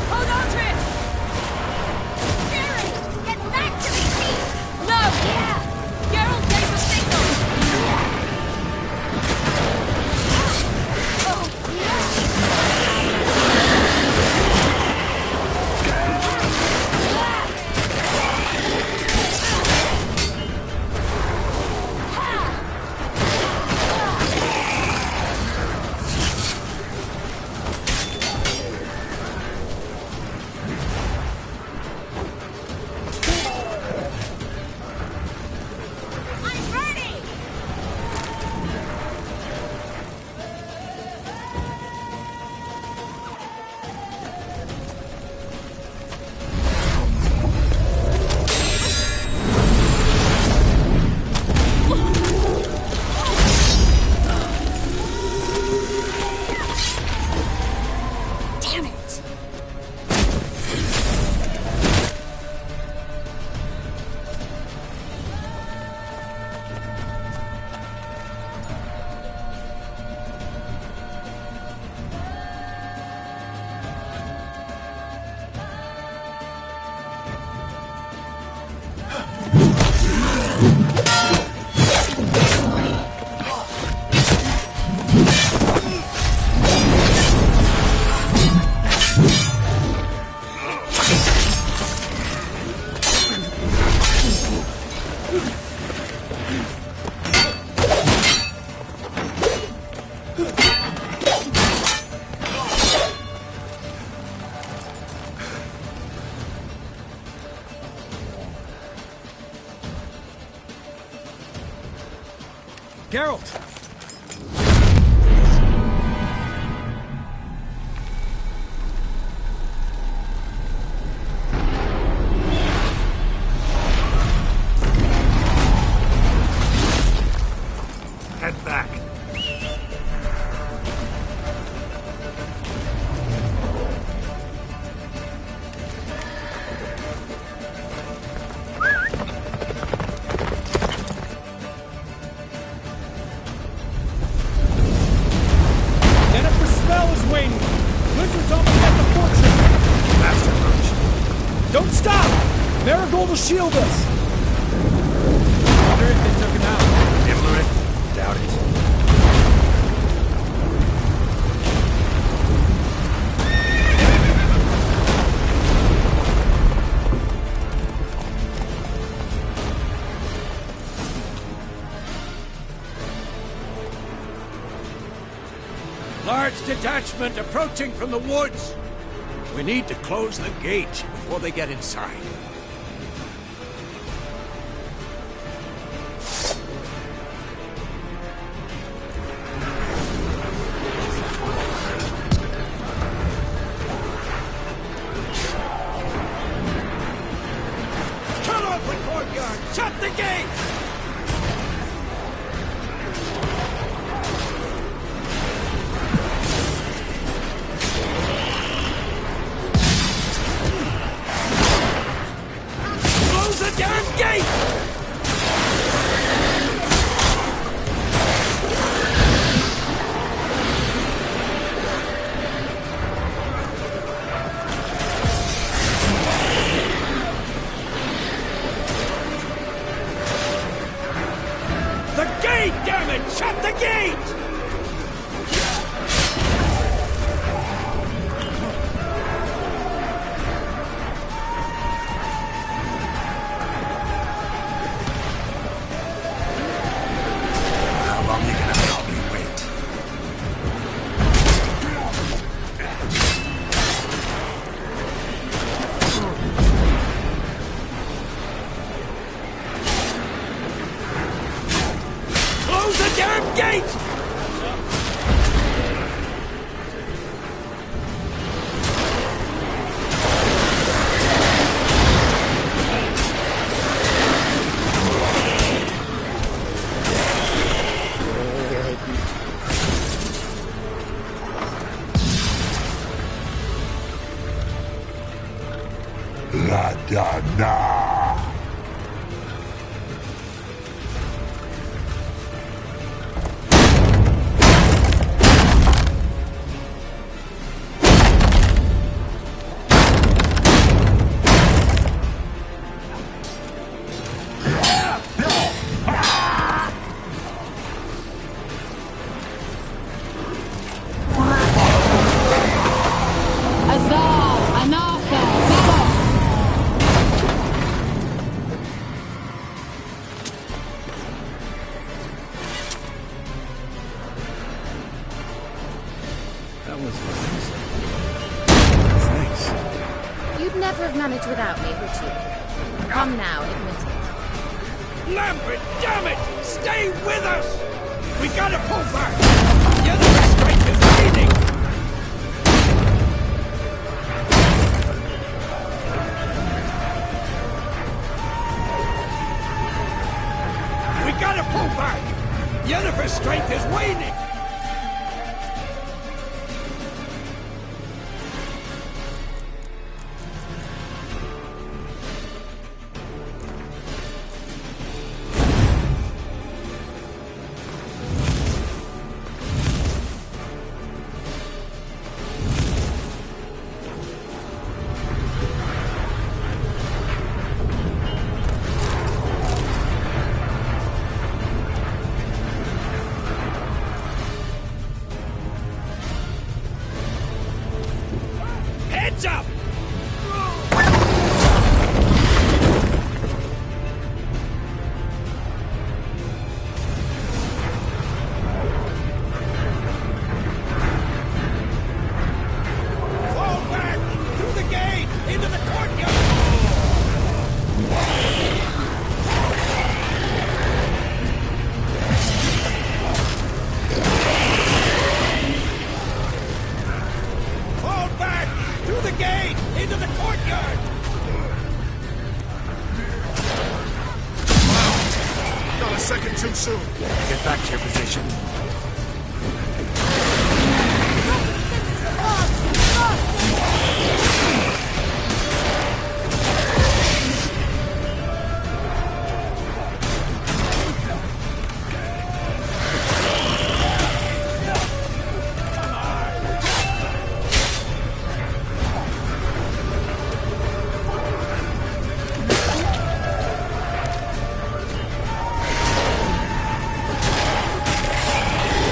Hold on, Triss! Barret! Get back to me! No! Geralt gave the signal! I'm ready! Damn it! Geralt! Head back. Jennifer's spell is waning! Blizzard's almost at the fortress! Faster approach. Don't stop! Marigold will shield us! Wonder if they took him out. Imlerith? Doubt it. Large detachment approaching from the woods. We need to close the gate before they get inside. Cut off the courtyard! Shut the gate! Damn gate! The gate, damn it! Shut the gate! Close the damn gate! La da da. That was nice. Thanks. You'd never have managed without me, would you? Come now, admit it. Lambert, damn it! Stay with us! We gotta pull back! The other restraint is leading! We gotta pull back! The other restraint is waning! Heads up! Fall back! Through the gate! Into the courtyard! Fall back! Through the gate! Into the courtyard! Not a second too soon. Get back to your position.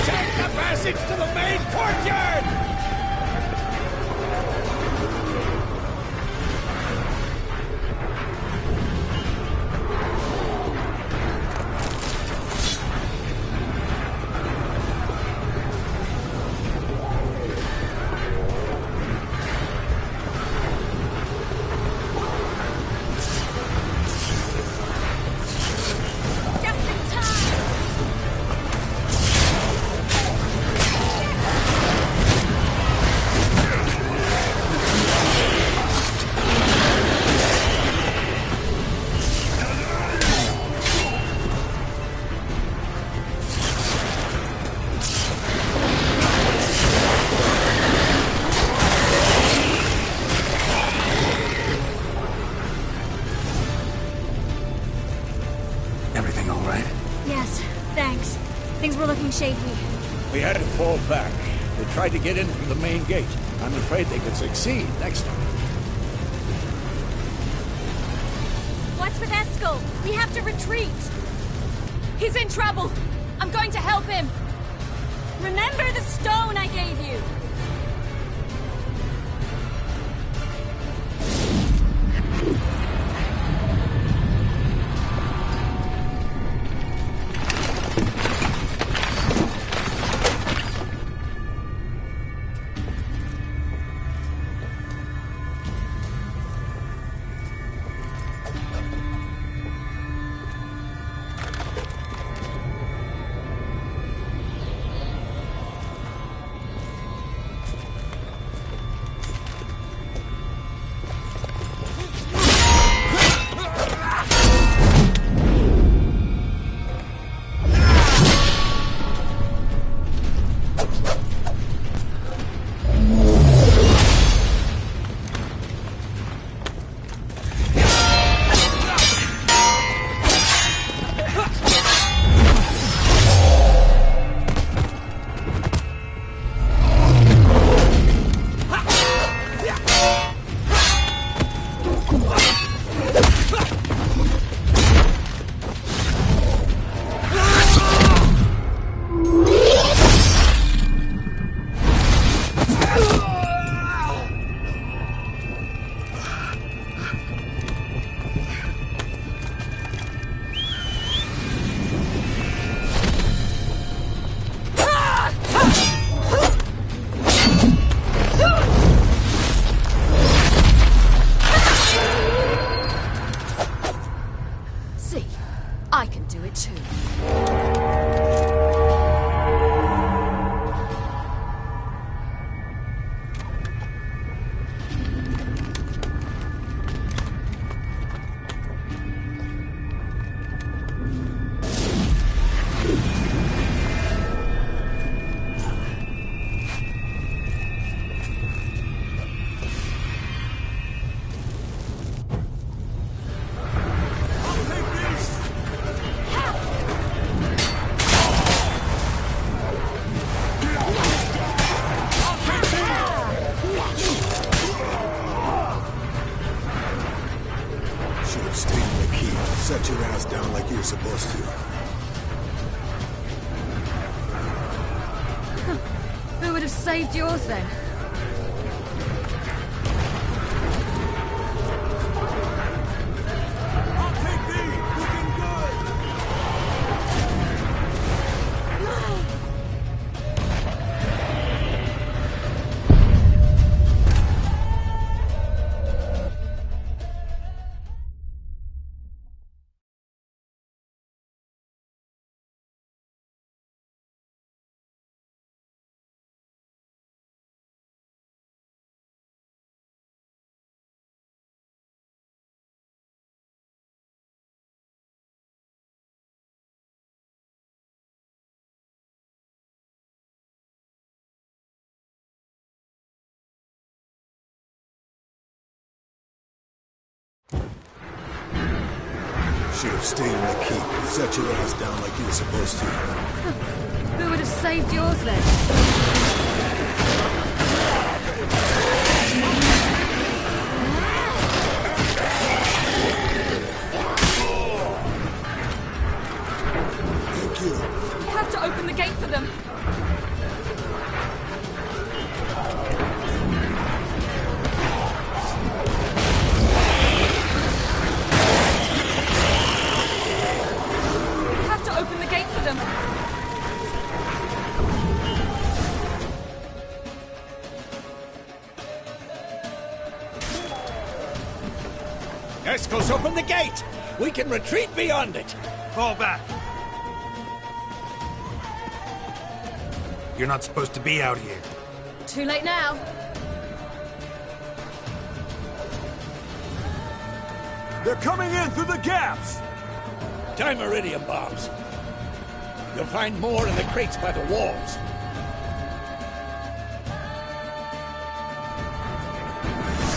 Take the passage to the main courtyard! Yes, thanks. Things were looking shaky. We had to fall back. They tried to get in through the main gate. I'm afraid they could succeed next time. What's with Eskel? We have to retreat. He's in trouble. I'm going to help him. Remember the stone I gave you. I can do it too. Set your ass down like you're supposed to. Who would have saved yours then? Should have stayed in the keep. Set your ass down like you were supposed to. Who would have saved yours then? Thank you. We have to open the gate for them. Open the gate for them. Escos, open the gate! We can retreat beyond it! Fall back. You're not supposed to be out here. Too late now. They're coming in through the gaps! Dimeridium bombs. You'll find more in the crates by the walls.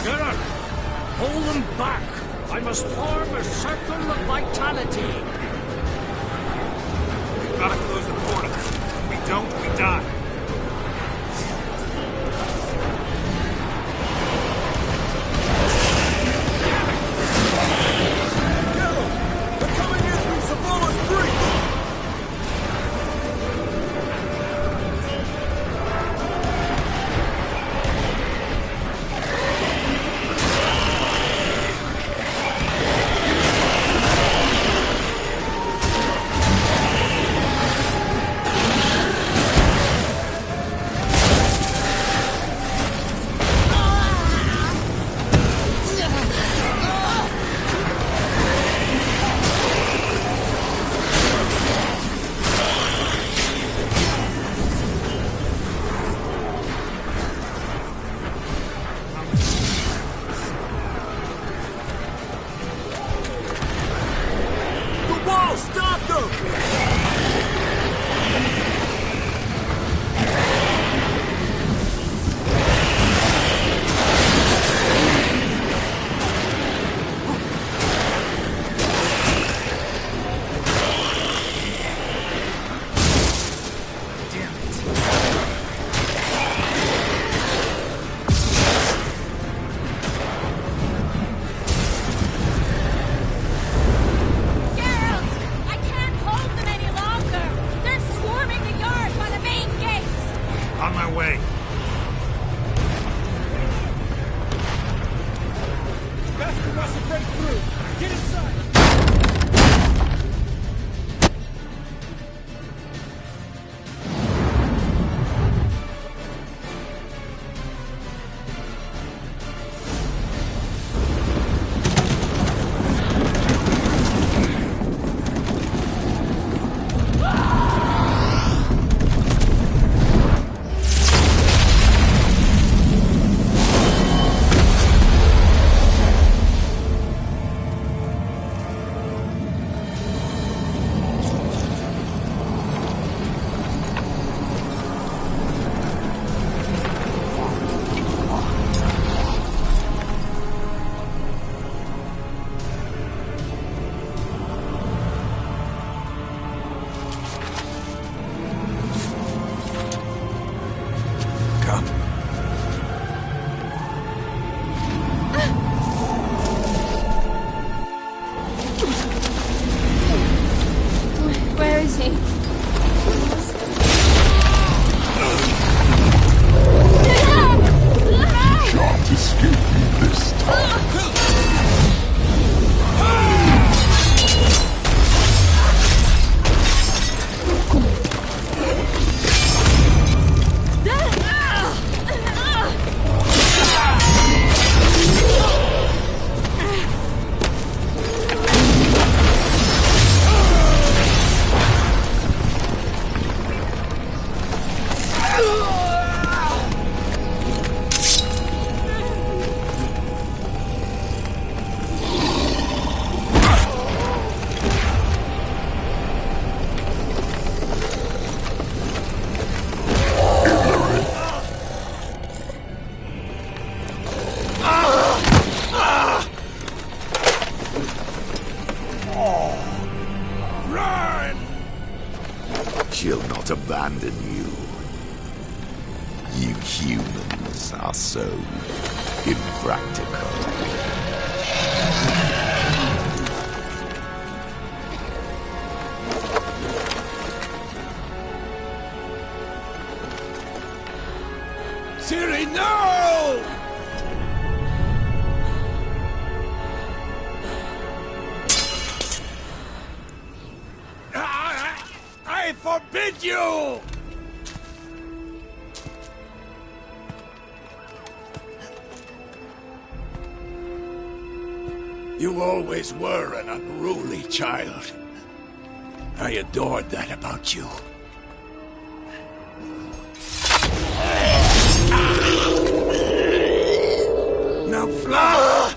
Geralt, hold them back. I must form a circle of vitality. She'll not abandon you. You humans are so impractical. Ciri, no! I forbid you! You always were an unruly child. I adored that about you. Now fly!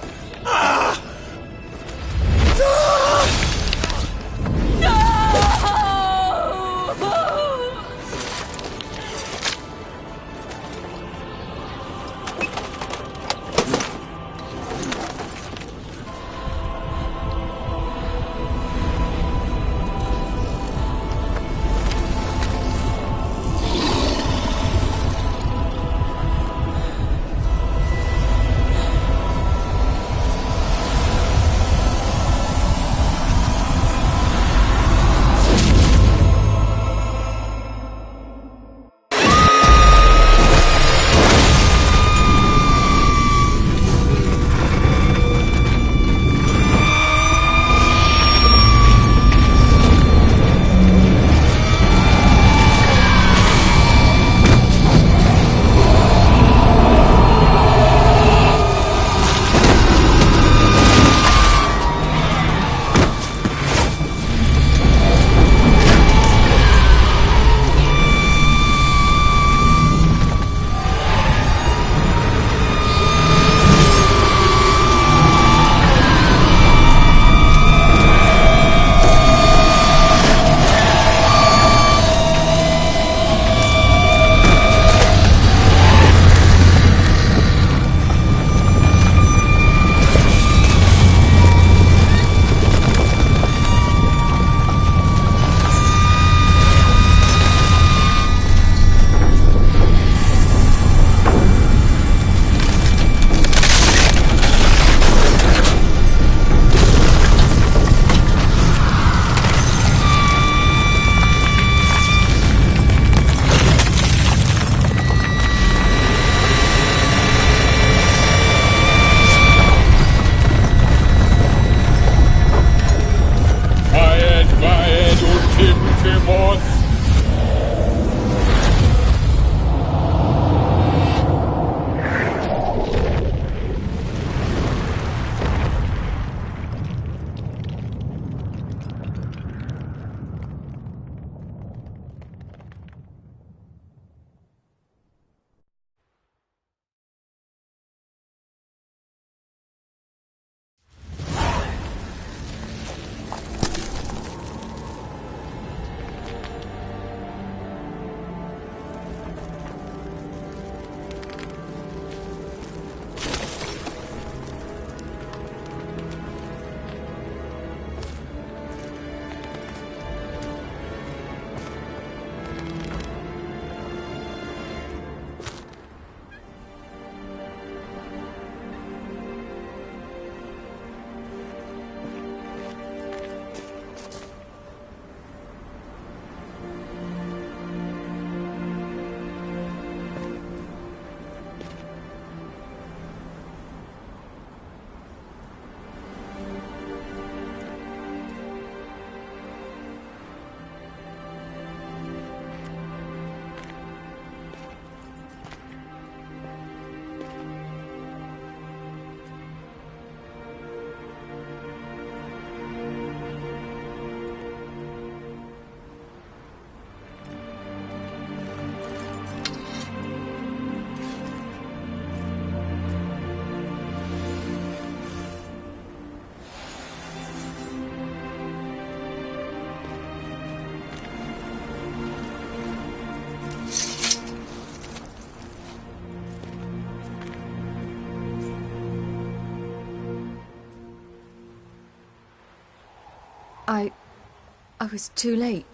I was too late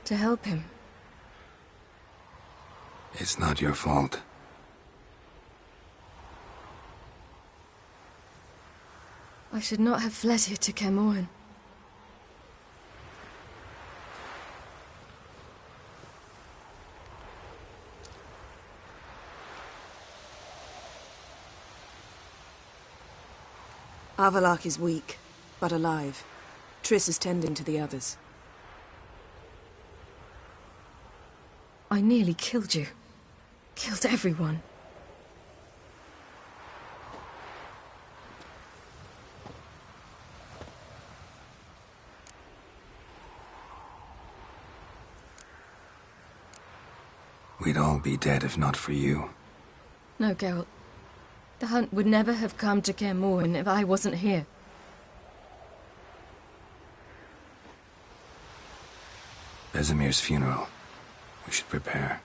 to help him. It's not your fault. I should not have fled here to Kermoran. Avalak is weak, but alive. Triss is tending to the others. I nearly killed you. Killed everyone. We'd all be dead if not for you. No, Geralt. The hunt would never have come to Kermoran if I wasn't here. Vesemir's funeral. We should prepare.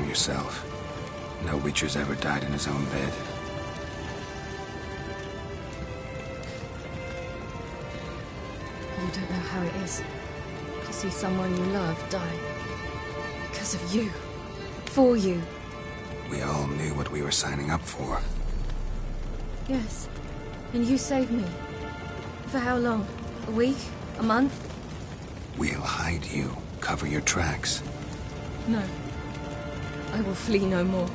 Yourself. No Witcher's ever died in his own bed. You don't know how it is to see someone you love die. Because of you. For you. We all knew what we were signing up for. Yes. And you saved me. For how long? A week? A month? We'll hide you. Cover your tracks. No. I will flee no more.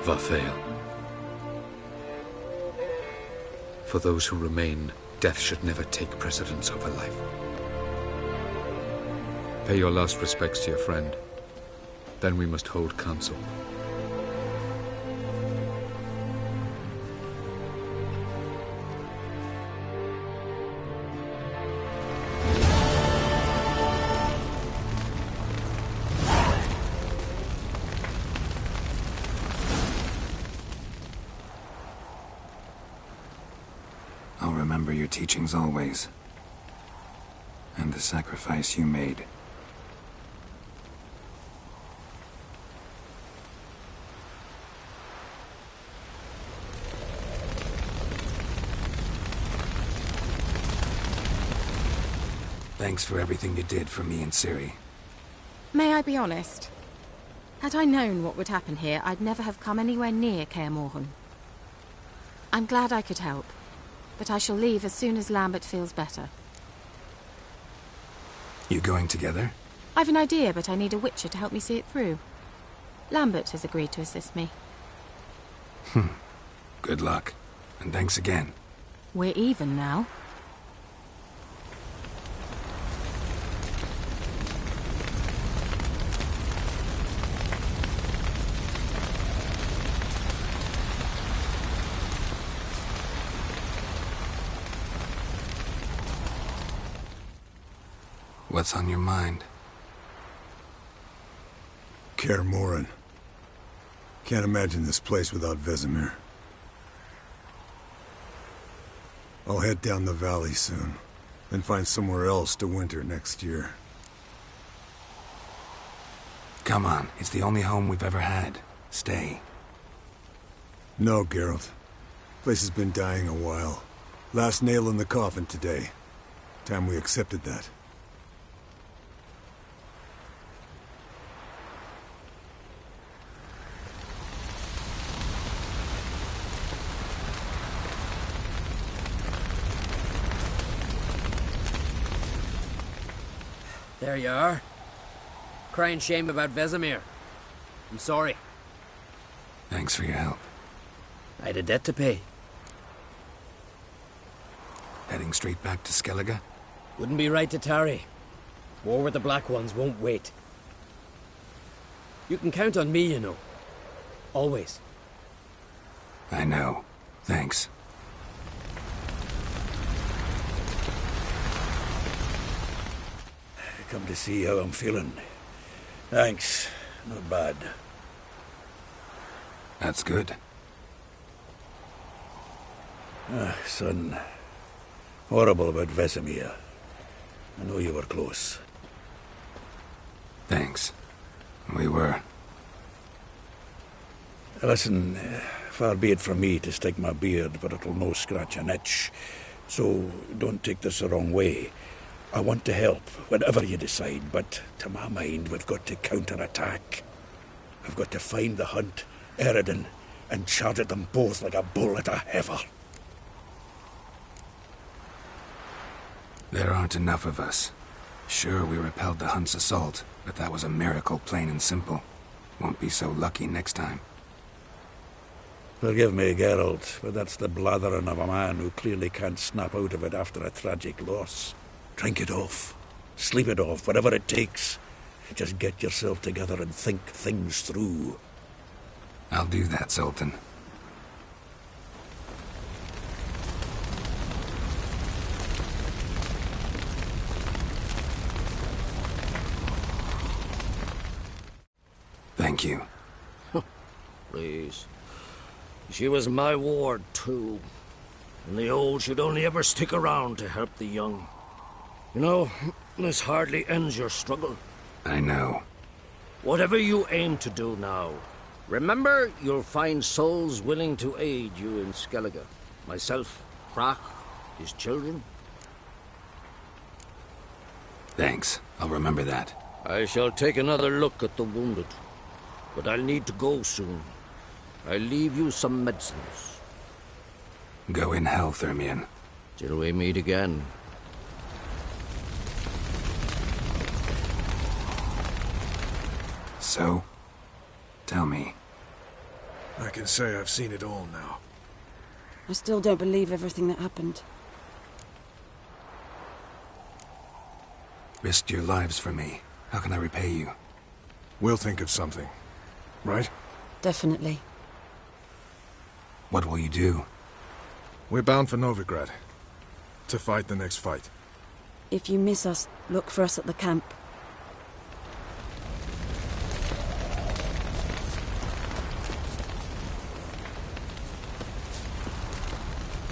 Varfail. For those who remain, death should never take precedence over life. Pay your last respects to your friend. Then we must hold council. I'll remember your teachings always. And the sacrifice you made. Thanks for everything you did for me and Ciri. May I be honest? Had I known what would happen here, I'd never have come anywhere near Kaer Morhen. I'm glad I could help, but I shall leave as soon as Lambert feels better. You going together? I've an idea, but I need a witcher to help me see it through. Lambert has agreed to assist me. Good luck, and thanks again. We're even now. What's on your mind? Kaer Morhen. Can't imagine this place without Vesemir. I'll head down the valley soon, then find somewhere else to winter next year. Come on, it's the only home we've ever had. Stay. No, Geralt. Place has been dying a while. Last nail in the coffin today. Time we accepted that. There you are. Crying shame about Vesemir. I'm sorry. Thanks for your help. I had a debt to pay. Heading straight back to Skellige? Wouldn't be right to tarry. War with the Black Ones won't wait. You can count on me, you know. Always. I know. Thanks. Come to see how I'm feeling. Thanks. Not bad. That's good. Son. Horrible about Vesemir. I know you were close. Thanks. We were. Listen, far be it from me to stick my beard, but it'll no scratch an itch. So don't take this the wrong way. I want to help, whatever you decide, but to my mind, we've got to counterattack. We've got to find the Hunt, Eredin, and charge at them both like a bull at a heifer. There aren't enough of us. Sure, we repelled the Hunt's assault, but that was a miracle, plain and simple. Won't be so lucky next time. Forgive me, Geralt, but that's the blathering of a man who clearly can't snap out of it after a tragic loss. Drink it off. Sleep it off, whatever it takes. Just get yourself together and think things through. I'll do that, Sultan. Thank you. Please. She was my ward, too. And the old should only ever stick around to help the young. You know, this hardly ends your struggle. I know. Whatever you aim to do now, remember you'll find souls willing to aid you in Skellige. Myself, Krach, his children. Thanks. I'll remember that. I shall take another look at the wounded. But I'll need to go soon. I'll leave you some medicines. Go in health, Ermion. Till we meet again. So, tell me. I can say I've seen it all now. I still don't believe everything that happened. Risked your lives for me. How can I repay you? We'll think of something. Right? Definitely. What will you do? We're bound for Novigrad. To fight the next fight. If you miss us, look for us at the camp.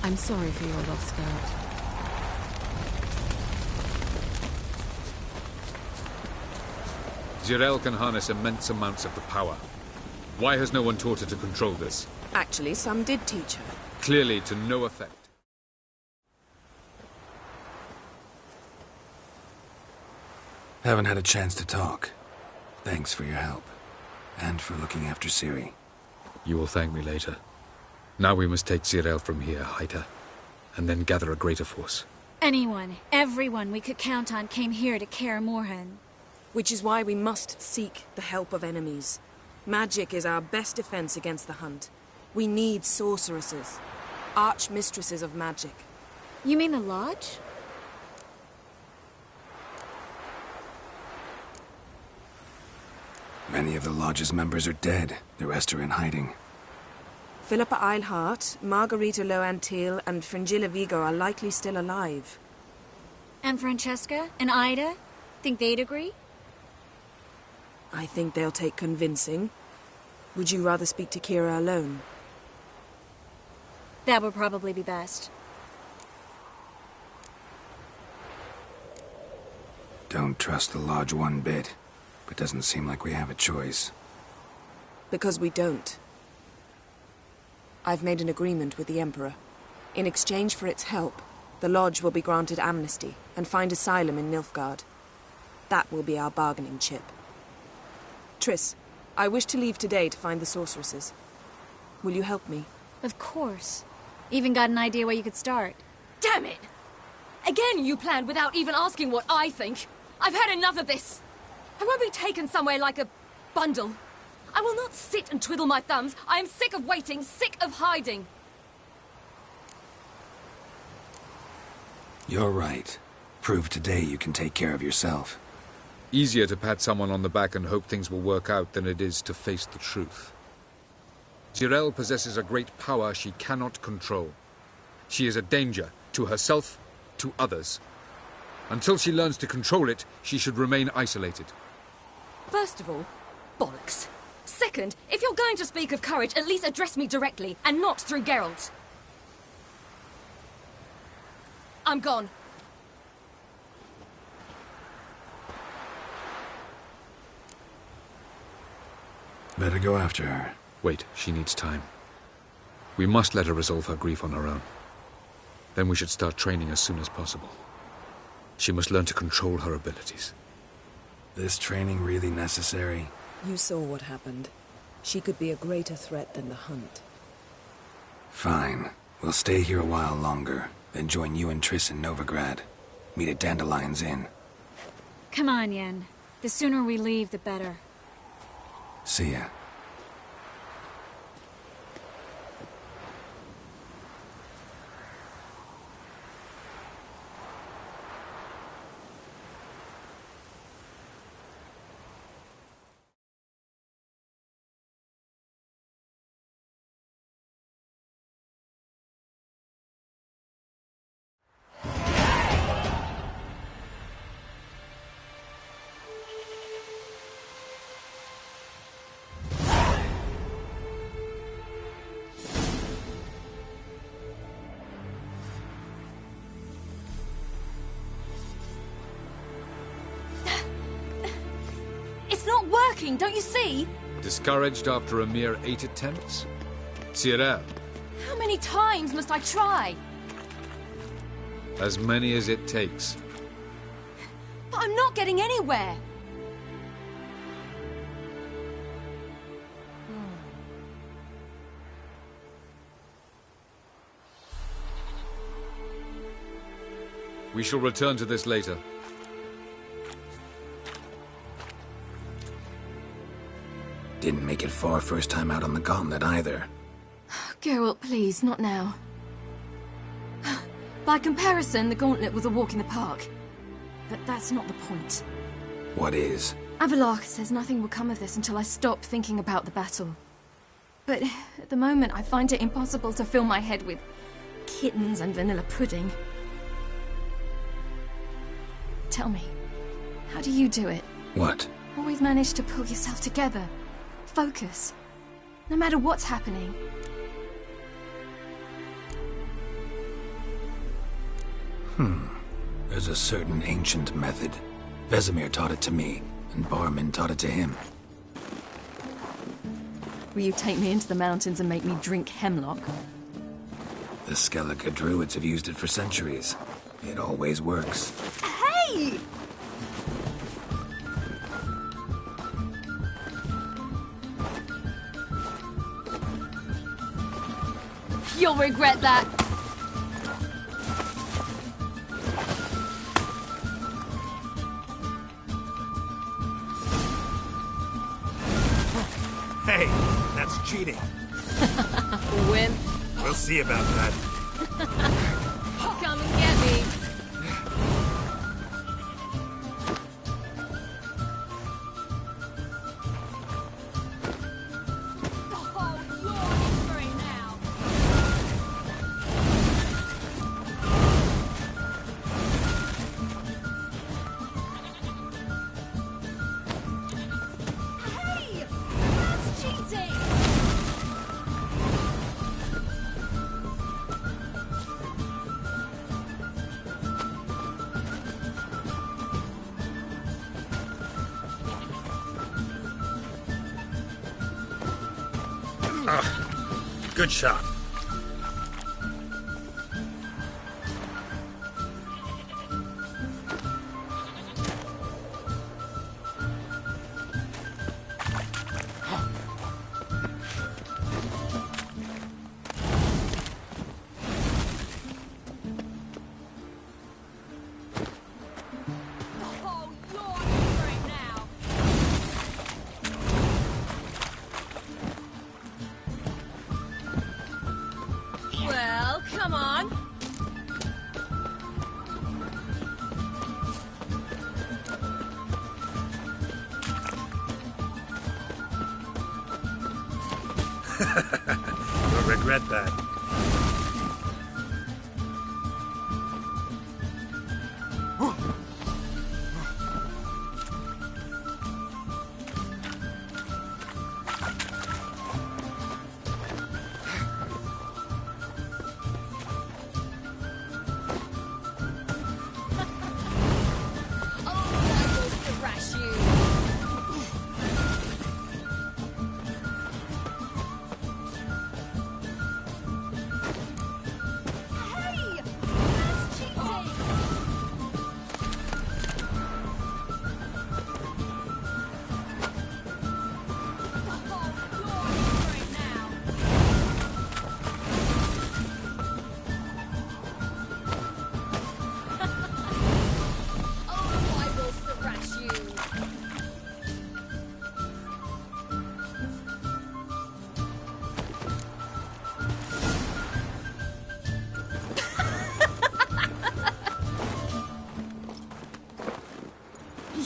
I'm sorry for your loss, Geralt. Jirel can harness immense amounts of the power. Why has no one taught her to control this? Actually, some did teach her. Clearly to no effect. Haven't had a chance to talk. Thanks for your help. And for looking after Ciri. You will thank me later. Now we must take Zirael from here, hide her, and then gather a greater force. Anyone, everyone we could count on came here to Kaer Morhen. Which is why we must seek the help of enemies. Magic is our best defense against the Hunt. We need sorceresses. Archmistresses of magic. You mean the Lodge? Many of the Lodge's members are dead. The rest are in hiding. Philippa Eilhart, Margarita Loantil, and Fringilla Vigo are likely still alive. And Francesca? And Ida? Think they'd agree? I think they'll take convincing. Would you rather speak to Kira alone? That would probably be best. Don't trust the Lodge one bit. But doesn't seem like we have a choice. Because we don't. I've made an agreement with the Emperor. In exchange for its help, the Lodge will be granted amnesty and find asylum in Nilfgaard. That will be our bargaining chip. Triss, I wish to leave today to find the sorceresses. Will you help me? Of course. Even got an idea where you could start. Damn it! Again you planned without even asking what I think. I've had enough of this. I won't be taken somewhere like a bundle. I will not sit and twiddle my thumbs. I am sick of waiting, sick of hiding. You're right. Prove today you can take care of yourself. Easier to pat someone on the back and hope things will work out than it is to face the truth. Zirael possesses a great power she cannot control. She is a danger to herself, to others. Until she learns to control it, she should remain isolated. First of all, bollocks. Second, if you're going to speak of courage, at least address me directly, and not through Geralt. I'm gone. Better go after her. Wait, she needs time. We must let her resolve her grief on her own. Then we should start training as soon as possible. She must learn to control her abilities. This training really necessary? You saw what happened. She could be a greater threat than the Hunt. Fine. We'll stay here a while longer, then join you and Triss in Novigrad. Meet at Dandelion's Inn. Come on, Yen. The sooner we leave, the better. See ya. Don't you see? Discouraged after a mere 8 attempts? Zirael. How many times must I try? As many as it takes. But I'm not getting anywhere. We shall return to this later. Didn't make it far first time out on the gauntlet either. Geralt, please, not now. By comparison, the gauntlet was a walk in the park. But that's not the point. What is? Avallac'h says nothing will come of this until I stop thinking about the battle. But at the moment, I find it impossible to fill my head with kittens and vanilla pudding. Tell me, how do you do it? What? Always manage to pull yourself together. Focus. No matter what's happening. There's a certain ancient method. Vesemir taught it to me, and Barman taught it to him. Will you take me into the mountains and make me drink hemlock? The Skellige druids have used it for centuries. It always works. Hey! You'll regret that. Hey, that's cheating. Win. We'll see about that. Come and get me. Good shot. Well, come on. You'll regret that.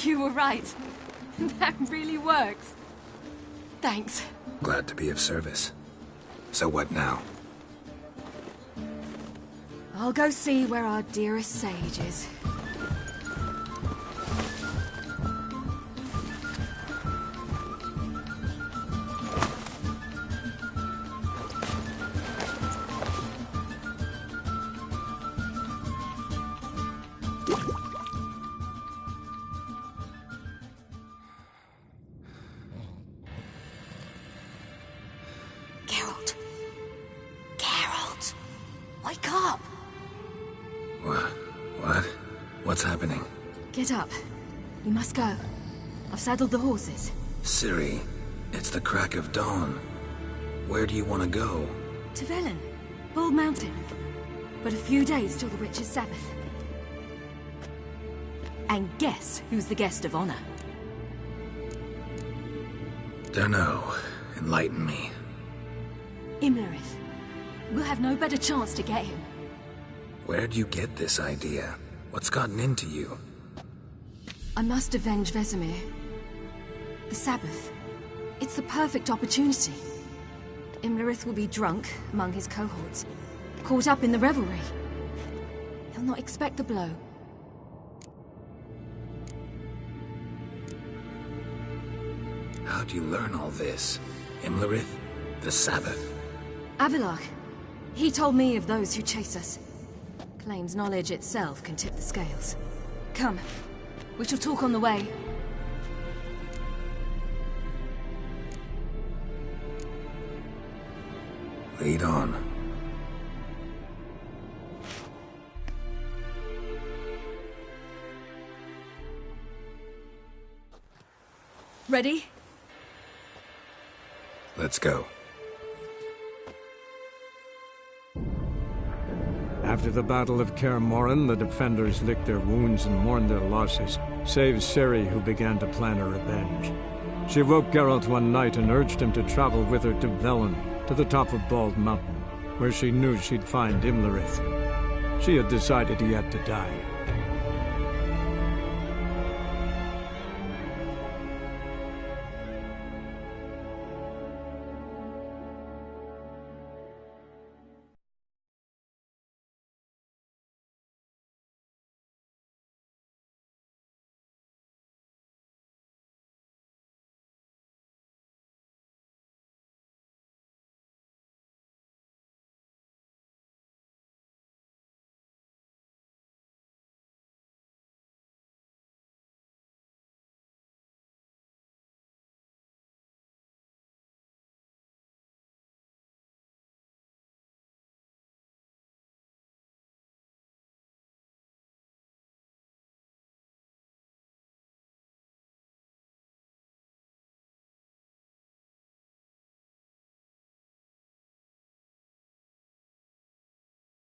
You were right. That really works. Thanks. Glad to be of service. So what now? I'll go see where our dearest sage is. Wake up! What? What's happening? Get up. We must go. I've saddled the horses. Ciri, it's the crack of dawn. Where do you want to go? To Velen, Bald Mountain. But a few days till the Witch's Sabbath. And guess who's the guest of honor? Dunno. Enlighten me. Imlerith. We'll have no better chance to get him. Where'd you get this idea? What's gotten into you? I must avenge Vesemir. The Sabbath. It's the perfect opportunity. Imlerith will be drunk among his cohorts, caught up in the revelry. He'll not expect the blow. How'd you learn all this? Imlerith? The Sabbath? Avilark. He told me of those who chase us. Claims knowledge itself can tip the scales. Come. We shall talk on the way. Lead on. Ready? Let's go. After the Battle of Kaer Morhen, the defenders licked their wounds and mourned their losses, save Ciri, who began to plan a revenge. She woke Geralt one night and urged him to travel with her to Velen, to the top of Bald Mountain, where she knew she'd find Imlerith. She had decided he had to die.